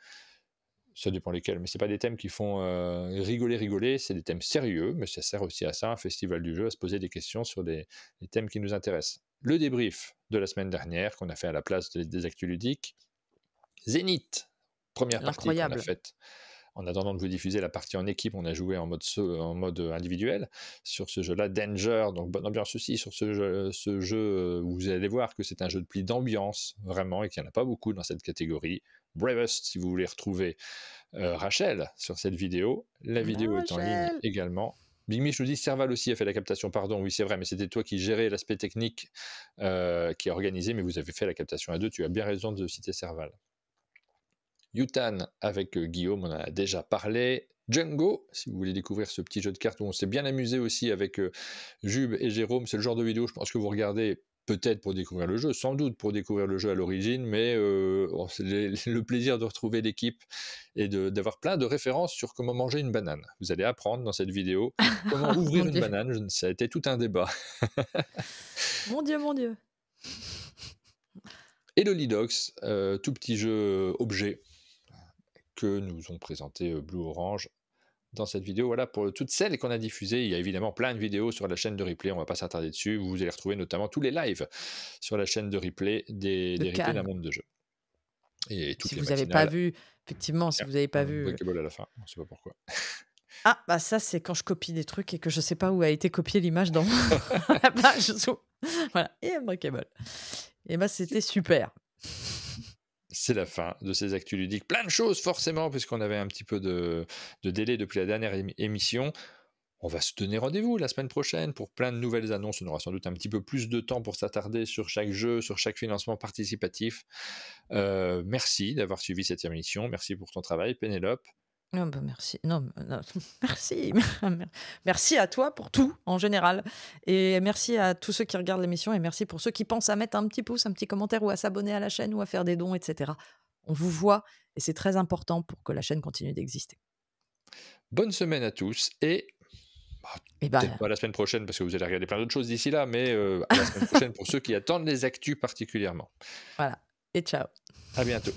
ça dépend lesquels, mais c'est pas des thèmes qui font rigoler. C'est des thèmes sérieux, mais ça sert aussi à ça, un festival du jeu, à se poser des questions sur les thèmes qui nous intéressent. Le débrief de la semaine dernière qu'on a fait à la place des actus ludiques. Zénith, première partie qu'on a L'incroyable. faite. En attendant de vous diffuser la partie en équipe, on a joué en mode individuel sur ce jeu-là. Danger, donc bonne ambiance aussi sur ce jeu où vous allez voir que c'est un jeu de pli d'ambiance, vraiment, et qu'il n'y en a pas beaucoup dans cette catégorie. Bravest, si vous voulez retrouver Rachel sur cette vidéo. La La vidéo est en ligne Rochelle! également. Big Mich nous dit Serval aussi a fait la captation, pardon, oui c'est vrai, mais c'était toi qui gérais l'aspect technique, qui a organisé, mais vous avez fait la captation à deux, tu as bien raison de citer Serval. Yutan avec Guillaume, on en a déjà parlé. Django, si vous voulez découvrir ce petit jeu de cartes où on s'est bien amusé aussi avec Jube et Jérôme, c'est le genre de vidéo, je pense que vous regardez peut-être pour découvrir le jeu, sans doute pour découvrir le jeu à l'origine, mais c'est le plaisir de retrouver l'équipe et d'avoir plein de références sur comment manger une banane. Vous allez apprendre dans cette vidéo comment ouvrir Mon une Dieu. banane, ça a été tout un débat. Mon Dieu, mon Dieu. Et le Lidox, tout petit jeu objet que nous ont présenté Blue Orange dans cette vidéo. Voilà pour toutes celles qu'on a diffusées. Il y a évidemment plein de vidéos sur la chaîne de replay, on ne va pas s'attarder dessus. Vous allez retrouver notamment tous les lives sur la chaîne de replay des De replays d'un Cannes. monde de jeu. Et toutes Si les vous avez pas matinales. vu, effectivement, si Tiens, vous avez pas un vu, breakable à la fin, on ne sait pas pourquoi. ah, bah, ça, c'est quand je copie des trucs et que je sais pas où a été copiée l'image dans la page sous voilà et Unbreakable et bah, c'était super. C'est la fin de ces actus ludiques. Plein de choses forcément, puisqu'on avait un petit peu de délai depuis la dernière émission. On va se donner rendez-vous la semaine prochaine pour plein de nouvelles annonces. On aura sans doute un petit peu plus de temps pour s'attarder sur chaque jeu, sur chaque financement participatif. Merci d'avoir suivi cette émission. Merci pour ton travail, Pénélope. Non, bah, merci. Non, non, merci. Merci à toi pour tout, en général et merci à tous ceux qui regardent l'émission et merci pour ceux qui pensent à mettre un petit pouce, un petit commentaire ou à s'abonner à la chaîne ou à faire des dons et cetera. On vous voit et c'est très important pour que la chaîne continue d'exister. Bonne semaine à tous et Bah, Et peut-être ben pas la semaine prochaine parce que vous allez regarder plein d'autres choses d'ici là, mais à la semaine prochaine pour ceux qui attendent les actus particulièrement. voilà et ciao. À bientôt.